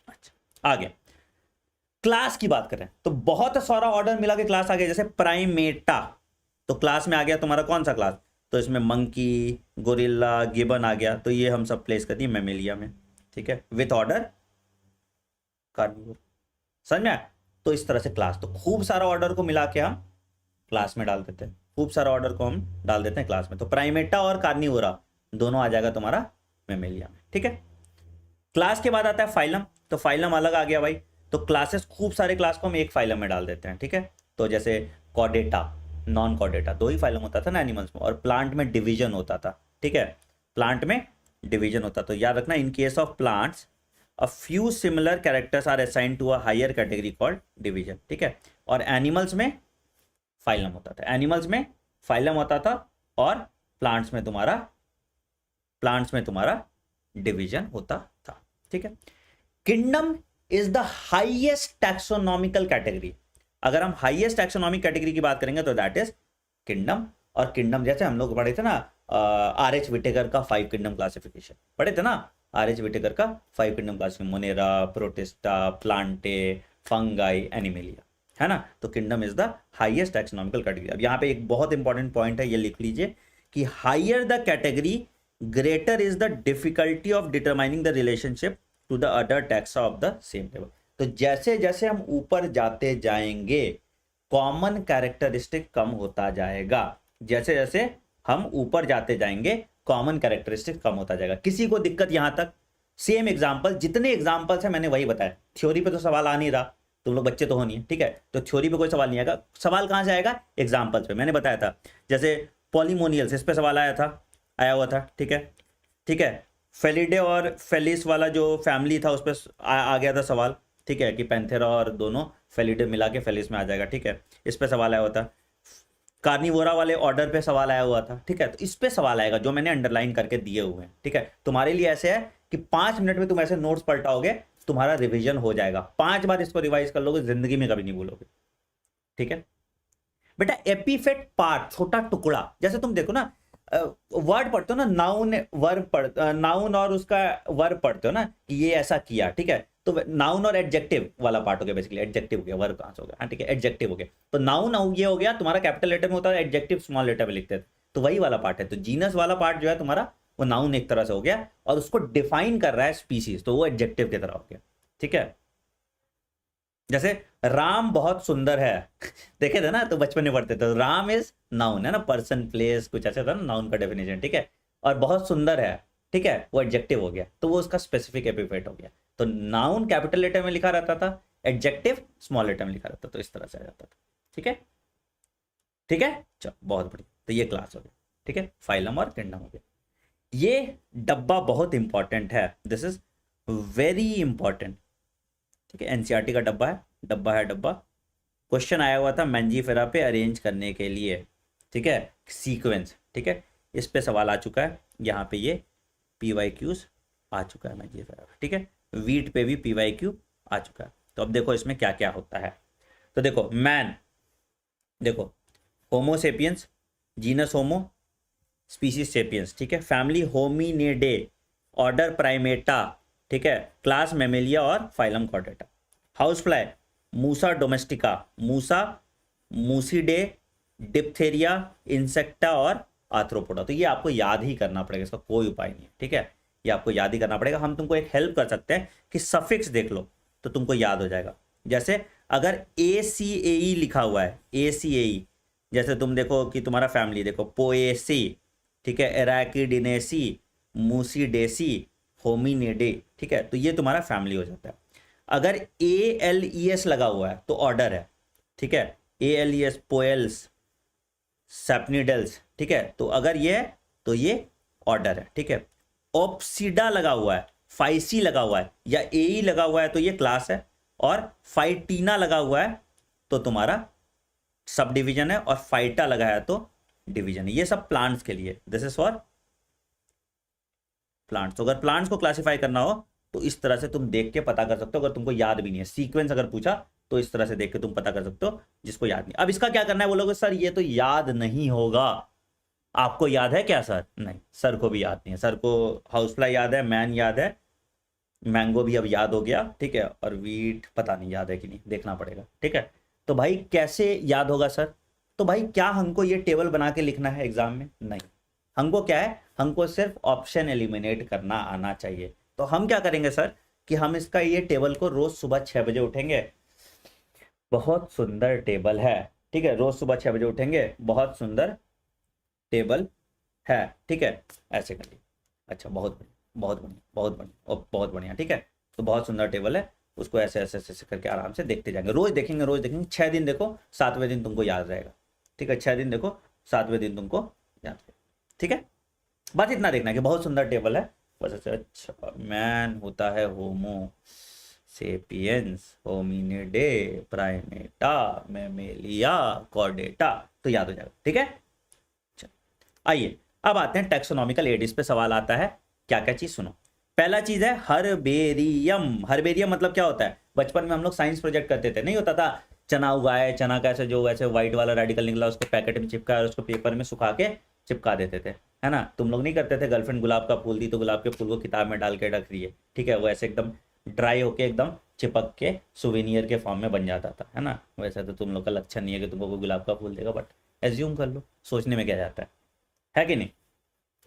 अच्छा, आगे क्लास की बात करें तो बहुत सारा ऑर्डर मिला के क्लास आ गया, जैसे प्राइमेटा, तो क्लास में आ गया तुम्हारा कौन सा क्लास, तो इसमें मंकी, गोरिल्ला, गिबन आ गया, तो ये हम सब प्लेस कर दिए मैमेलिया में, ठीक है, विथ ऑर्डर कार्निवोर। समझ में आया? तो इस तरह से क्लास, तो खूब सारा ऑर्डर को मिला के हम क्लास में डाल देते हैं, खूब सारा ऑर्डर को हम डाल देते हैं क्लास में, तो प्राइमेटा और कार्निवोरा दोनों आ जाएगा तुम्हारा मैमेलिया में, ठीक है। क्लास के बाद आता है फाइलम, तो फाइलम अलग आ गया भाई, तो क्लासेस खूब सारे क्लास को हम एक फाइलम में डाल देते हैं, ठीक है। तो जैसे कॉर्डेटा, नॉन कॉर्डेटा, दो ही फाइलम होता था ना एनिमल्स में, और प्लांट में डिवीजन होता था, ठीक है, प्लांट में डिवीजन होता, तो याद रखना in case of plants a few similar characters are assigned to a higher category called division, ठीक है। और एनिमल्स में फाइलम होता था, एनिमल्स में फाइलम होता था, और प्लांट्स में तुम्हारा डिवीजन होता था, ठीक है। Kingdom is the highest taxonomical category, अगर हम हाईएस्ट टैक्सोनॉमिक कैटेगरी की बात करेंगे तो दैट इज किंगडम। और किंगडम जैसे हम लोग पढ़े थे ना आर.एच. विटेकर का 5 किंगडम क्लासिफिकेशन पढ़े थे ना, आर.एच. विटेकर का 5 kingdom classification, Monera, protista, Plantae, fungi, animalia, है ना। तो kingdom is the highest taxonomical category. अब यहाँ पे एक बहुत इंपॉर्टेंट पॉइंट है, ये लिख लीजिए कि higher the category greater is the difficulty of determining the relationship to the other taxa of the same level. तो जैसे जैसे हम ऊपर जाते जाएंगे कॉमन कैरेक्टरिस्टिक कम होता जाएगा, जैसे जैसे हम ऊपर जाते जाएंगे कॉमन कैरेक्टरिस्टिक कम होता जाएगा। किसी को दिक्कत यहां तक? सेम एग्जांपल, जितने एग्जांपल्स है मैंने वही बताया, थ्योरी पे तो सवाल आ नहीं रहा, तुम लोग बच्चे तो हो नहीं, ठीक है, तो थ्योरी पे कोई सवाल नहीं आएगा, सवाल कहां से आएगा? एग्जांपल्स पे। मैंने बताया था जैसे पॉलीमोनियल्स, इस पे सवाल आया हुआ था, ठीक है, ठीक है। फेलिडे और फेलिस वाला जो फैमिली था उस पर आ गया था सवाल, ठीक है, कि पैंथेरा और दोनों फेलिडे मिला के फेलिस में आ जाएगा, ठीक है, इस पे सवाल आया हुआ था। कार्निवोरा वाले ऑर्डर पे सवाल आया हुआ था, ठीक है, तो इस पे सवाल आएगा जो मैंने अंडरलाइन करके दिए हुए हैं, ठीक है। तुम्हारे लिए ऐसे है कि 5 मिनट में तुम ऐसे नोट्स पलटाओगे, तुम्हारा रिविजन हो जाएगा, 5 बार इसको रिवाइज कर लोगे, जिंदगी में कभी नहीं भूलोगे, ठीक है। बेटा एपिफेट पार्ट, छोटा टुकड़ा, जैसे तुम देखो ना वर्ड पढ़ते हो ना, नाउन वर्ब नाउन और उसका वर्ब पढ़ते हो ना कि ये ऐसा किया, ठीक है, तो नाउन और एडजेक्टिव वाला पार्ट हो गया, बेसिकली एडजेक्टिव हो गया, वर्ब कहां से हो गया, हाँ ठीक है, एडजेक्टिव हो गया, तो नाउन ये हो गया तुम्हारा कैपिटल लेटर में होता है, एडजेक्टिव स्मॉल लेटर में लिखते थे, तो वही वाला पार्ट है। तो जीनस वाला पार्ट जो है तुम्हारा वो नाउन एक तरह से हो गया, और उसको डिफाइन कर रहा है स्पीसीज, तो वो एडजेक्टिव की तरह हो गया, ठीक है। जैसे राम बहुत सुंदर है देखे थे ना, तो बचपन में पढ़ते थे, राम इज नाउन, है ना, पर्सन प्लेस कुछ ऐसा था ना नाउन का डेफिनेशन, ठीक है, और बहुत सुंदर है, ठीक है, वो एडजेक्टिव हो गया, तो वो उसका स्पेसिफिक एपिफेट हो गया। तो नाउन कैपिटल लेटर में लिखा रहता था, एडजेक्टिव स्मॉल लेटर में लिखा रहता था, तो इस तरह से आ जाता था, ठीक है, ठीक है, चलो बहुत बढ़िया। तो ये क्लास हो गया, ठीक है, फाइलम और किंगडम हो गया। ये डब्बा बहुत इंपॉर्टेंट है, दिस इज वेरी इंपॉर्टेंट, ठीक है, एनसीईआरटी का डब्बा है, डब्बा क्वेश्चन आया हुआ था मैंजीफेरा पे अरेंज करने के लिए, ठीक है, सीक्वेंस, ठीक है, इस पे सवाल आ चुका है, यहाँ पे ये PYQs आ चुका है मैंजीफेरा, ठीक है, वीट पे भी PYQ आ चुका है। तो अब देखो इसमें क्या क्या होता है, तो देखो मैन, देखो होमो सेपियंस, जीनस होमो, स्पीसीज सेपियंस, ठीक है, फैमिली होमिनिडे, ऑर्डर प्राइमेटा, ठीक है, क्लास मैमेलिया और फाइलम कॉर्डेटा। हाउस फ्लाई मूसा डोमेस्टिका, मूसा, मूसीडे, डिप्थेरिया, इंसेक्टा और आर्थ्रोपोडा। तो ये आपको याद ही करना पड़ेगा, इसका कोई उपाय नहीं है, ठीक है, ये आपको याद ही करना पड़ेगा। हम तुमको एक हेल्प कर सकते हैं कि सफिक्स देख लो तो तुमको याद हो जाएगा। जैसे अगर ACAE लिखा हुआ है, ACAE, जैसे तुम देखो कि तुम्हारा फैमिली देखो पोएसी, ठीक है, एराकिडिनेसी, मूसीडेसी, होमिनिडे, ठीक है, तो ये तुम्हारा फैमिली हो जाता है। अगर ALES लगा हुआ है तो ऑर्डर है, ठीक है, ALES पोएल्स, सैपनिडल्स, ठीक है, तो अगर ये है तो ये ऑर्डर है, ठीक है। ओप्सिडा लगा हुआ है, फाइसी लगा हुआ है या AE लगा हुआ है तो ये क्लास है, और फाइटीना लगा हुआ है तो तुम्हारा सब डिवीजन है, और फाइटा लगा है तो डिवीजन है। ये सब प्लांट्स के लिए, दिस इज फॉर प्लांट्स। तो अगर प्लांट्स को क्लासिफाई करना हो तो इस तरह से तुम देख के पता कर सकते हो, अगर तुमको याद भी नहीं है सीक्वेंस अगर पूछा तो इस तरह से देख के तुम पता कर सकते हो, जिसको याद नहीं। अब इसका क्या करना है, बोलोगे सर ये तो याद नहीं होगा, आपको याद है क्या सर? नहीं, सर को भी याद नहीं है, सर को हाउसफ्लाई याद है, मैन याद है, मैंगो भी अब याद हो गया, ठीक है, और वीट पता नहीं याद है कि नहीं, देखना पड़ेगा, ठीक है। तो भाई कैसे याद होगा सर? तो भाई क्या हमको ये टेबल बना के लिखना है एग्जाम में? नहीं, हमको क्या है, हमको सिर्फ ऑप्शन एलिमिनेट करना आना चाहिए। तो हम क्या करेंगे सर कि हम इसका ये टेबल को रोज सुबह 6 बजे उठेंगे, बहुत सुंदर टेबल है, ठीक है, रोज सुबह 6 बजे उठेंगे, बहुत सुंदर टेबल है, ठीक है, ऐसे करिए। अच्छा, बहुत बढ़िया, बहुत बढ़िया, बहुत बढ़िया, बहुत बढ़िया, ठीक है। तो बहुत सुंदर टेबल है, उसको ऐसे ऐसे ऐसे करके आराम से देखते जाएंगे, रोज देखेंगे, रोज देखेंगे, 6 दिन देखो, 7वें दिन तुमको याद रहेगा, ठीक है, 6 दिन देखो, 7वें दिन तुमको याद रहेगा, ठीक है। बस इतना देखना है कि बहुत सुंदर टेबल है, बस ऐसे। अच्छा, मैन होता है Homo sapiens Hominidae Primata Mammalia Chordata, तो याद हो जाएगा, ठीक है। आइए अब आते हैं टैक्सोनॉमिकल एडिस पे, सवाल आता है क्या क्या चीज, सुनो। पहला चीज है हर्बेरियम। हर्बेरियम मतलब क्या होता है? बचपन में हम लोग साइंस प्रोजेक्ट करते थे, नहीं होता था, चना उगाए, चना का ऐसे जो वैसे व्हाइट वाला रेडिकल निकला उसको पैकेट में चिपका और उसको पेपर में सुखा के चिपका देते थे, है ना। तुम लोग नहीं करते थे? गर्लफ्रेंड गुलाब का फूल दी तो गुलाब के फूल को किताब में डाल के रख रही है, ठीक है, वो ऐसे एकदम ड्राई होके एकदम चिपक के सुवेनियर के फॉर्म में बन जाता था, है ना। वैसे तो तुम लोग का लक्षण नहीं है कि तुमको कोई गुलाब का फूल देगा, बट एज्यूम कर लो, सोचने में क्या जाता है कि नहीं।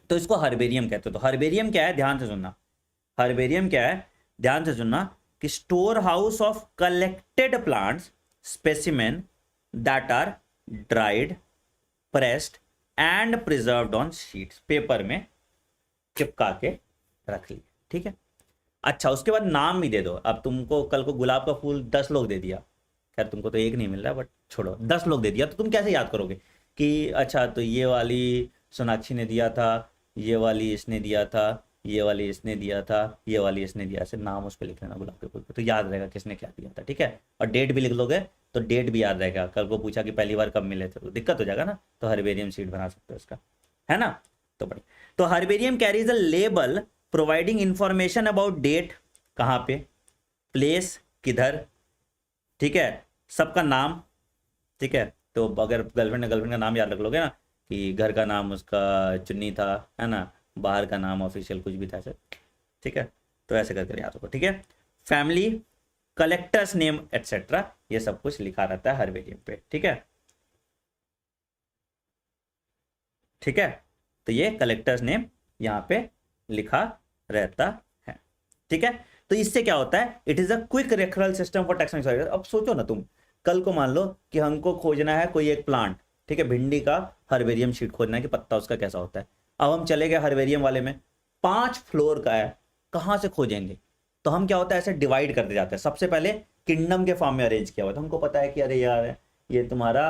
तो इसको हर्बेरियम कहते हैं। तो हर्बेरियम क्या है, ध्यान से सुनना, हर्बेरियम क्या है, ध्यान से सुनना, कि store house of collected plants specimen that are dried pressed and preserved on sheets, paper में चिपका के रख लिए, ठीक है। अच्छा, उसके बाद नाम भी दे दो। अब तुमको कल को गुलाब का फूल 10 लोग दे दिया, खैर तुमको तो एक नहीं मिल रहा, बट छोड़ो, 10 लोग दे दिया, तो तुम कैसे याद करोगे कि अच्छा तो ये वाली सोनाक्षी ने दिया था, ये वाली इसने दिया था, ये वाली इसने दिया था, ये वाली इसने दिया, ऐसे नाम उस पर लिख लेना गुलाब के फूल पे, तो याद रहेगा किसने क्या दिया था, ठीक है। और डेट भी लिख लोगे तो डेट भी याद रहेगा, कल को पूछा कि पहली बार कब मिले थे तो दिक्कत हो जाएगा ना, तो हर्बेरियम शीट बना सकते हो उसका, है ना। तो बढ़िया, तो herbarium carries a label providing information about date, कहाँ पे, प्लेस किधर, ठीक है, सबका नाम, ठीक है। तो अगर गर्लफ्रेंड का नाम याद रख लोगे ना, कि घर का नाम उसका चुन्नी था, है ना, बाहर का नाम ऑफिशियल कुछ भी था ऐसे, ठीक है, तो ऐसे करके याद रखो, ठीक है। फैमिली, कलेक्टर्स नेम एटसेट्रा, ये सब कुछ लिखा रहता है हर्बेरियम पे, ठीक है, ठीक है। तो ये कलेक्टर्स नेम यहाँ पे लिखा रहता है, ठीक है। तो इससे क्या होता है, it is a quick referral system for taxonomy. अब सोचो ना तुम, कल को मान लो कि हमको खोजना है कोई एक प्लांट, ठीक है, भिंडी का हर्बेरियम शीट खोजना है कि पत्ता उसका कैसा होता है। अब हम चले गए हर्बेरियम वाले में, 5 फ्लोर का है, कहाँ से खोजेंगे? तो हम क्या होता है, ऐसे डिवाइड करते जाते हैं। सबसे पहले किंगडम के फॉर्म में अरेंज किया हुआ था, हमको पता है कि अरे यार ये तुम्हारा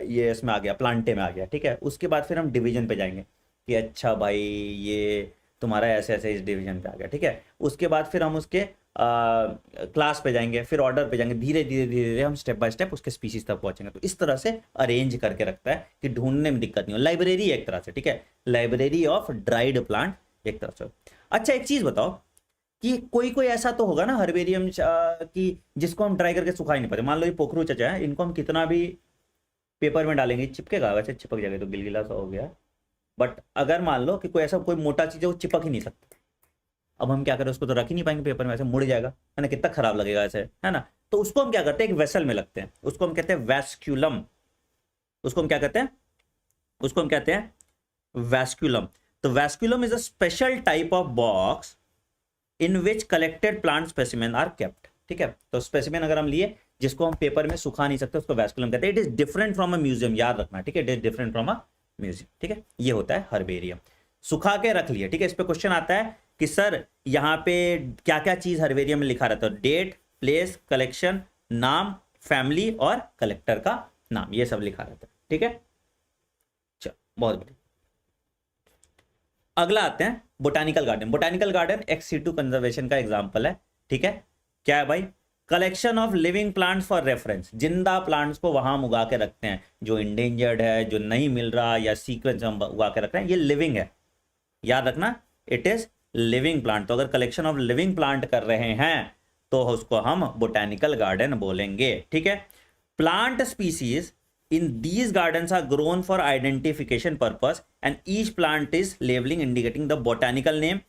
ये इसमें आ गया, प्लांटे में आ गया, ठीक है। उसके बाद फिर हम डिवीजन पे जाएंगे कि अच्छा भाई ये तुम्हारा ऐसे ऐसे इस डिवीजन पे आ गया, ठीक है। उसके बाद फिर हम उसके क्लास पे जाएंगे, फिर ऑर्डर पे जाएंगे, धीरे धीरे धीरे धीरे हम स्टेप बाय स्टेप उसके स्पीशीज तक पहुंचेंगे। तो इस तरह से अरेंज करके रखता है कि ढूंढने में दिक्कत नहीं हो। लाइब्रेरी एक तरह से, ठीक है, लाइब्रेरी ऑफ ड्राइड प्लांट एक तरह से। अच्छा, एक चीज बताओ कि कोई कोई ऐसा तो होगा ना हर्बेरियम की जिसको हम ड्राई करके सुखा ही नहीं पाते। मान लो ये पोखरू चचा है, इनको हम कितना भी पेपर में डालेंगे चिपकेगा, वैसे चिपक जाएगा तो गिलगिला सा हो गया। बट अगर मान लो कि कोई ऐसा कोई मोटा चीज है वो चिपक ही नहीं सकता, अब हम क्या करें, उसको तो रख ही नहीं पाएंगे पेपर में, ऐसे मुड़ जाएगा, है ना, कितना खराब लगेगा ऐसे, है ना। तो उसको हम क्या करते हैं, एक वेसल में लगते हैं, उसको हम कहते हैं वैस्क्यूलम। उसको हम क्या कहते हैं, उसको हम कहते हैं वैस्क्यूलम। तो vasculum is a special type of box in which collected plant specimen are kept, ठीक है। तो स्पेसिमेन अगर हम लिए जिसको हम पेपर में सुखा नहीं सकते, उसको वैस्क्यूलम कहते हैं। It is different from a museum, याद रखना, ठीक है, it is different from a museum, ठीक है। ये होता है हर्बेरियम, सुखा के रख लिए, ठीक है। इस पे क्वेश्चन आता है कि सर यहाँ पे क्या क्या चीज हर्बेरियम में लिखा रहता है, डेट, प्लेस, कलेक्शन, नाम, फैमिली और कलेक्टर का नाम, ये सब लिखा रहता है, ठीक है। चलो बहुत बढ़िया, अगला आते हैं बोटानिकल गार्डन। बोटानिकल गार्डन एक सीटू कंजर्वेशन का एग्जांपल है, ठीक है। क्या है भाई, collection of living plants for reference, जिंदा प्लांट्स को वहां हम उगा के रखते हैं, जो इंडेंजर्ड है, जो नहीं मिल रहा, या सीक्वेंस हम उगा के रख रहे हैं, ये लिविंग है, याद रखना, इट इज लिविंग प्लांट, तो अगर कलेक्शन ऑफ लिविंग प्लांट कर रहे हैं तो उसको हम बोटेनिकल गार्डन बोलेंगे, ठीक है। Plant species in these gardens are grown for identification purpose and each plant is labeling indicating the botanical name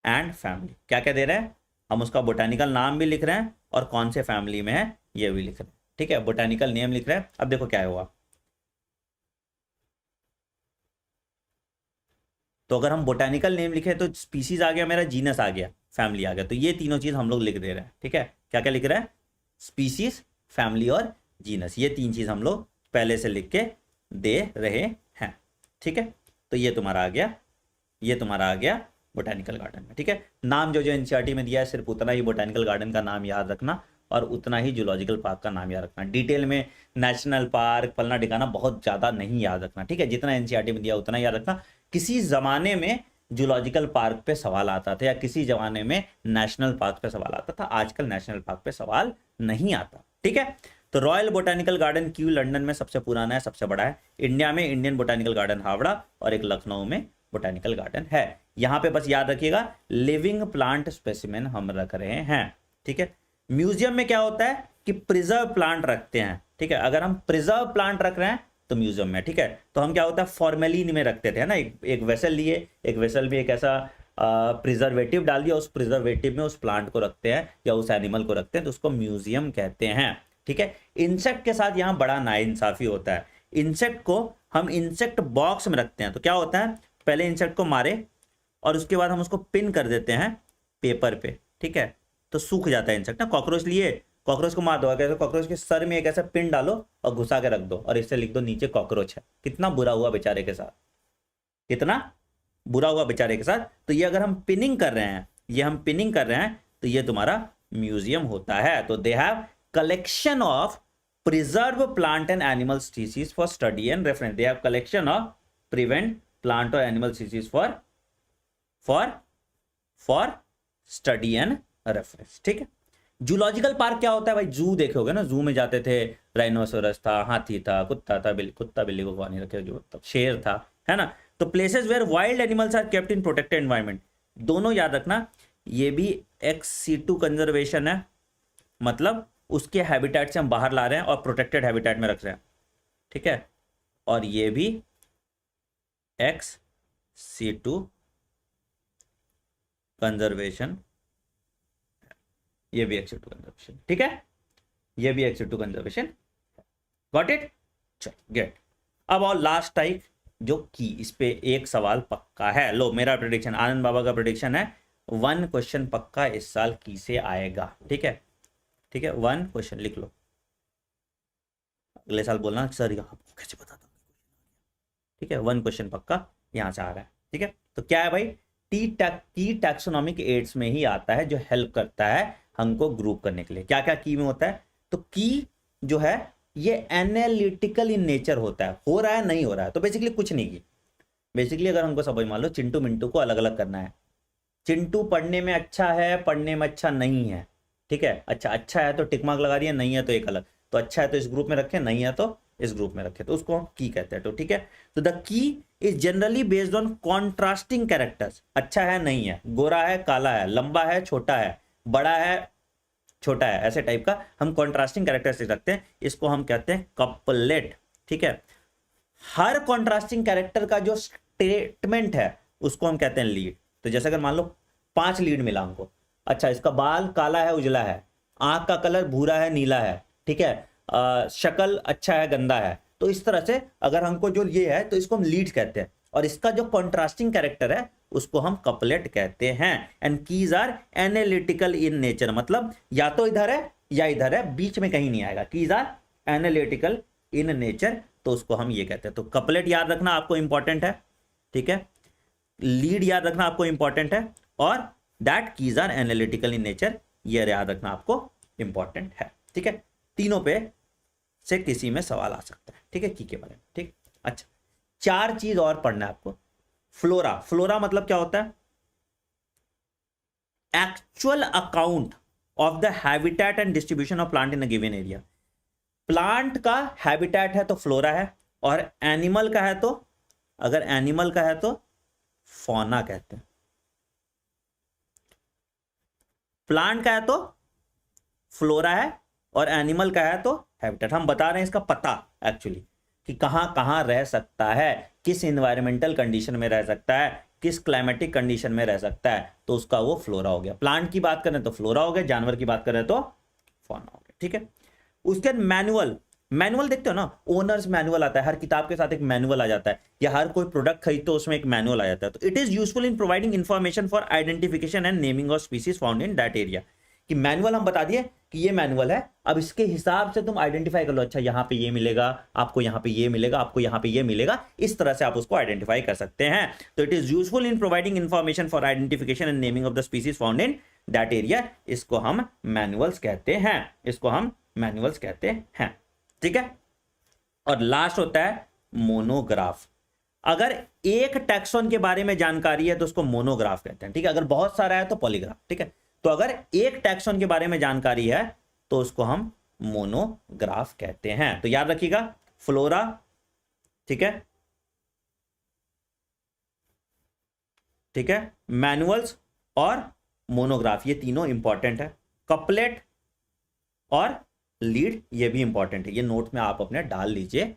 and family. क्या क्या दे रहे हैं हम, उसका बोटेनिकल नाम भी लिख रहे हैं और कौन से फैमिली में है ये भी लिख रहे हैं, ठीक है। बोटेनिकल नेम लिख रहे हैं। अब देखो क्या हुआ, तो अगर हम बोटेनिकल नेम लिखे तो स्पीसीज आ गया मेरा, जीनस आ गया, फैमिली आ गया, तो ये तीनों चीज हम लोग लिख दे रहे हैं, ठीक है। क्या क्या लिख रहे हैं, स्पीसीज, फैमिली और जीनस, ये तीन चीज हम लोग पहले से लिख के दे रहे हैं, ठीक है। तो ये तुम्हारा आ गया, ये तुम्हारा आ गया बोटेनिकल गार्डन में, ठीक है। नाम जो जो एनसीईआरटी में दिया है सिर्फ उतना ही बोटेनिकल गार्डन का नाम याद रखना और उतना ही जूलॉजिकल पार्क का नाम याद रखना। डिटेल में नेशनल पार्क फलना ठिकाना बहुत ज़्यादा नहीं याद रखना, ठीक है। जितना एनसीईआरटी में दिया उतना याद रखना। किसी ज़माने में जूलॉजिकल पार्क पे सवाल आता था या किसी ज़माने में नेशनल पार्क पे सवाल आता था, आजकल नेशनल पार्क पे सवाल नहीं आता, ठीक है। तो रॉयल बोटेनिकल गार्डन क्यों लंदन में सबसे पुराना है, सबसे बड़ा है। इंडिया में इंडियन बोटेनिकल गार्डन हावड़ा और एक लखनऊ में बोटेनिकल गार्डन है। यहाँ पे बस याद रखिएगा लिविंग प्लांट स्पेसिमेन हम रख रहे हैं, ठीक है। म्यूजियम में क्या होता है कि प्रिजर्व प्लांट रखते हैं, ठीक है। अगर हम प्रिजर्व प्लांट रख रहे हैं तो म्यूजियम में, ठीक है। तो हम क्या होता है फॉर्मेलिन में रखते थे ना, एक वेसल लिए, एक वेसल में एक ऐसा प्रिजर्वेटिव डाल दिया, उस प्रिजर्वेटिव में उस प्लांट को रखते हैं या उस एनिमल को रखते हैं, तो उसको म्यूजियम कहते हैं, ठीक है। इंसेक्ट के साथ यहाँ बड़ा नाइंसाफी होता है। इंसेक्ट को हम इंसेक्ट बॉक्स में रखते हैं, तो क्या होता है पहले इंसेक्ट को मारे और उसके बाद हम उसको पिन कर देते हैं पेपर पे, ठीक है, तो सूख जाता है इंसेक्ट ना। कॉकरोच लिए, कॉकरोच को मार दो, कैसे कॉकरोच के सर में एक ऐसा पिन डालो और घुसा के रख दो और इससे लिख दो नीचे कॉकरोच है। कितना बुरा हुआ बेचारे के साथ, कितना बुरा हुआ बेचारे के साथ। तो ये अगर हम पिनिंग कर रहे हैं, ये हम पिनिंग कर रहे हैं, तो ये तुम्हारा म्यूजियम होता है। तो they have collection of preserve plant and animal species for study and reference. They have collection of prevent plant और animal species for study and reference, ठीक है। जूलॉजिकल पार्क क्या होता है भाई, जू देखोगे ना, जू में जाते थे, राइनोसोरस था, हाथी था, कुत्ता था, कुत्ता बिल्ली को नहीं रखे, जो शेर था, है ना। तो places where wild animals are kept in protected environment, दोनों याद रखना। ये भी ex-situ कंजर्वेशन है, मतलब उसके हैबिटेट से हम बाहर ला रहे हैं और प्रोटेक्टेड हैबिटेट में रख रहे हैं, ठीक है। और ये भी ex-situ कंजर्वेशन, ये भी ex-situ कंजर्वेशन, ठीक है, ये भी ex-situ कंजर्वेशन, गॉट इट। चल गेट। अब और लास्ट टाइप जो की, इस पे एक सवाल पक्का है। लो मेरा प्रेडिक्शन, आनंद बाबा का प्रेडिक्शन है 1 क्वेश्चन पक्का इस साल की से आएगा, ठीक है, ठीक है। 1 क्वेश्चन लिख लो, अगले साल बोलना सर आपको कैसे पता था, ठीक है। 1 क्वेश्चन पक्का यहाँ से आ रहा है, ठीक है। तो क्या है भाई, की टैक्सोनॉमिक एड्स में ही आता है, जो हेल्प करता है हमको ग्रुप करने के लिए। क्या क्या की में होता है, तो की जो है ये एनालिटिकल इन नेचर होता है, हो रहा है नहीं हो रहा है, तो बेसिकली कुछ नहीं की। बेसिकली अगर हमको समझ मान लो चिंटू मिंटू को अलग अलग करना है, चिंटू पढ़ने में अच्छा है, पढ़ने में अच्छा नहीं है, ठीक है। अच्छा है तो टिक मार्क लगा दिया, नहीं है तो एक अलग, तो अच्छा है तो इस ग्रुप में रखें, नहीं है तो इस ग्रुप में रखें, तो उसको हम की कहते हैं, तो ठीक है। तो the key is generally based on contrasting characters, अच्छा है नहीं है, गोरा है काला है, लंबा है छोटा है, बड़ा है छोटा है, ऐसे टाइप का हम कॉन्ट्रास्टिंग कैरेक्टरिस्टिक रखते हैं, इसको हम कहते हैं कपलेट, ठीक है। हर कॉन्ट्रास्टिंग कैरेक्टर का जो स्टेटमेंट है उसको हम कहते हैं लीड। तो जैसे अगर मान लो 5 लीड मिला हमको, अच्छा इसका बाल काला है उजला है, आंख का कलर भूरा है नीला है, ठीक है, शक्ल अच्छा है गंदा है, तो इस तरह से अगर हमको जो ये है तो इसको हम लीड कहते हैं, और इसका जो कॉन्ट्रास्टिंग कैरेक्टर है उसको हम कपलेट कहते हैं। And keys are analytical in nature, मतलब या तो इधर है या इधर है, बीच में कहीं नहीं आएगा। Keys are analytical in nature, तो उसको हम ये कहते हैं। तो कपलेट याद रखना आपको इंपॉर्टेंट है, ठीक है, लीड याद रखना आपको इंपॉर्टेंट है, और that keys are analytical in nature ये याद रखना आपको इंपॉर्टेंट है, ठीक है। तीनों पे से किसी में सवाल आ सकता है, ठीक है, की के बारे में, ठीक। अच्छा 4 चीज और पढ़ना है आपको। फ्लोरा, फ्लोरा मतलब क्या होता है, actual account of the habitat and distribution of plant in a given area. Plant का हैबिटेट है तो फ्लोरा है, और एनिमल का है तो, अगर एनिमल का है तो फौना कहते हैं, प्लांट का है तो फ्लोरा है, और एनिमल का है तो हैबिटेट। हम बता रहे हैं इसका पता एक्चुअली कि कहाँ कहाँ रह सकता है, किस इन्वायरमेंटल कंडीशन में रह सकता है, किस क्लाइमेटिक कंडीशन में रह सकता है, तो उसका वो फ्लोरा हो गया। प्लांट की बात करें तो फ्लोरा हो गया, जानवर की बात करें तो फौना हो गया, ठीक है। उसके बाद मैनुअल, मैनुअल देखते हो ना, ओनर्स मैनुअल आता है, हर किताब के साथ एक मैनुअल आ जाता है, या हर कोई प्रोडक्ट खरीदते हो उसमें एक मैनुअल आ जाता है। तो it is useful in providing information for identification and naming of species found in that area. कि मैनुअल हम बता दिए कि ये मैनुअल है, अब इसके हिसाब से तुम आइडेंटिफाई कर लो, अच्छा यहाँ पे ये मिलेगा आपको, यहाँ पे ये मिलेगा आपको, यहाँ पे ये मिलेगा, इस तरह से आप उसको आइडेंटिफाई कर सकते हैं। तो it is useful in providing information for identification and naming of the species found in that area. इसको हम मैनुअल्स कहते हैं, इसको हम मैनुअल्स कहते हैं, ठीक है। और लास्ट होता है मोनोग्राफ। अगर एक टैक्सॉन के बारे में जानकारी है तो उसको मोनोग्राफ कहते हैं, ठीक है। अगर बहुत सारा है तो पॉलीग्राफ, ठीक है। तो अगर एक टैक्सॉन के बारे में जानकारी है तो उसको हम मोनोग्राफ कहते हैं। तो याद रखिएगा, फ्लोरा, ठीक है, ठीक है, मैनुअल्स और मोनोग्राफ, ये तीनों इंपॉर्टेंट है। कपलेट और लीड ये भी इंपॉर्टेंट है, ये नोट में आप अपने डाल लीजिए।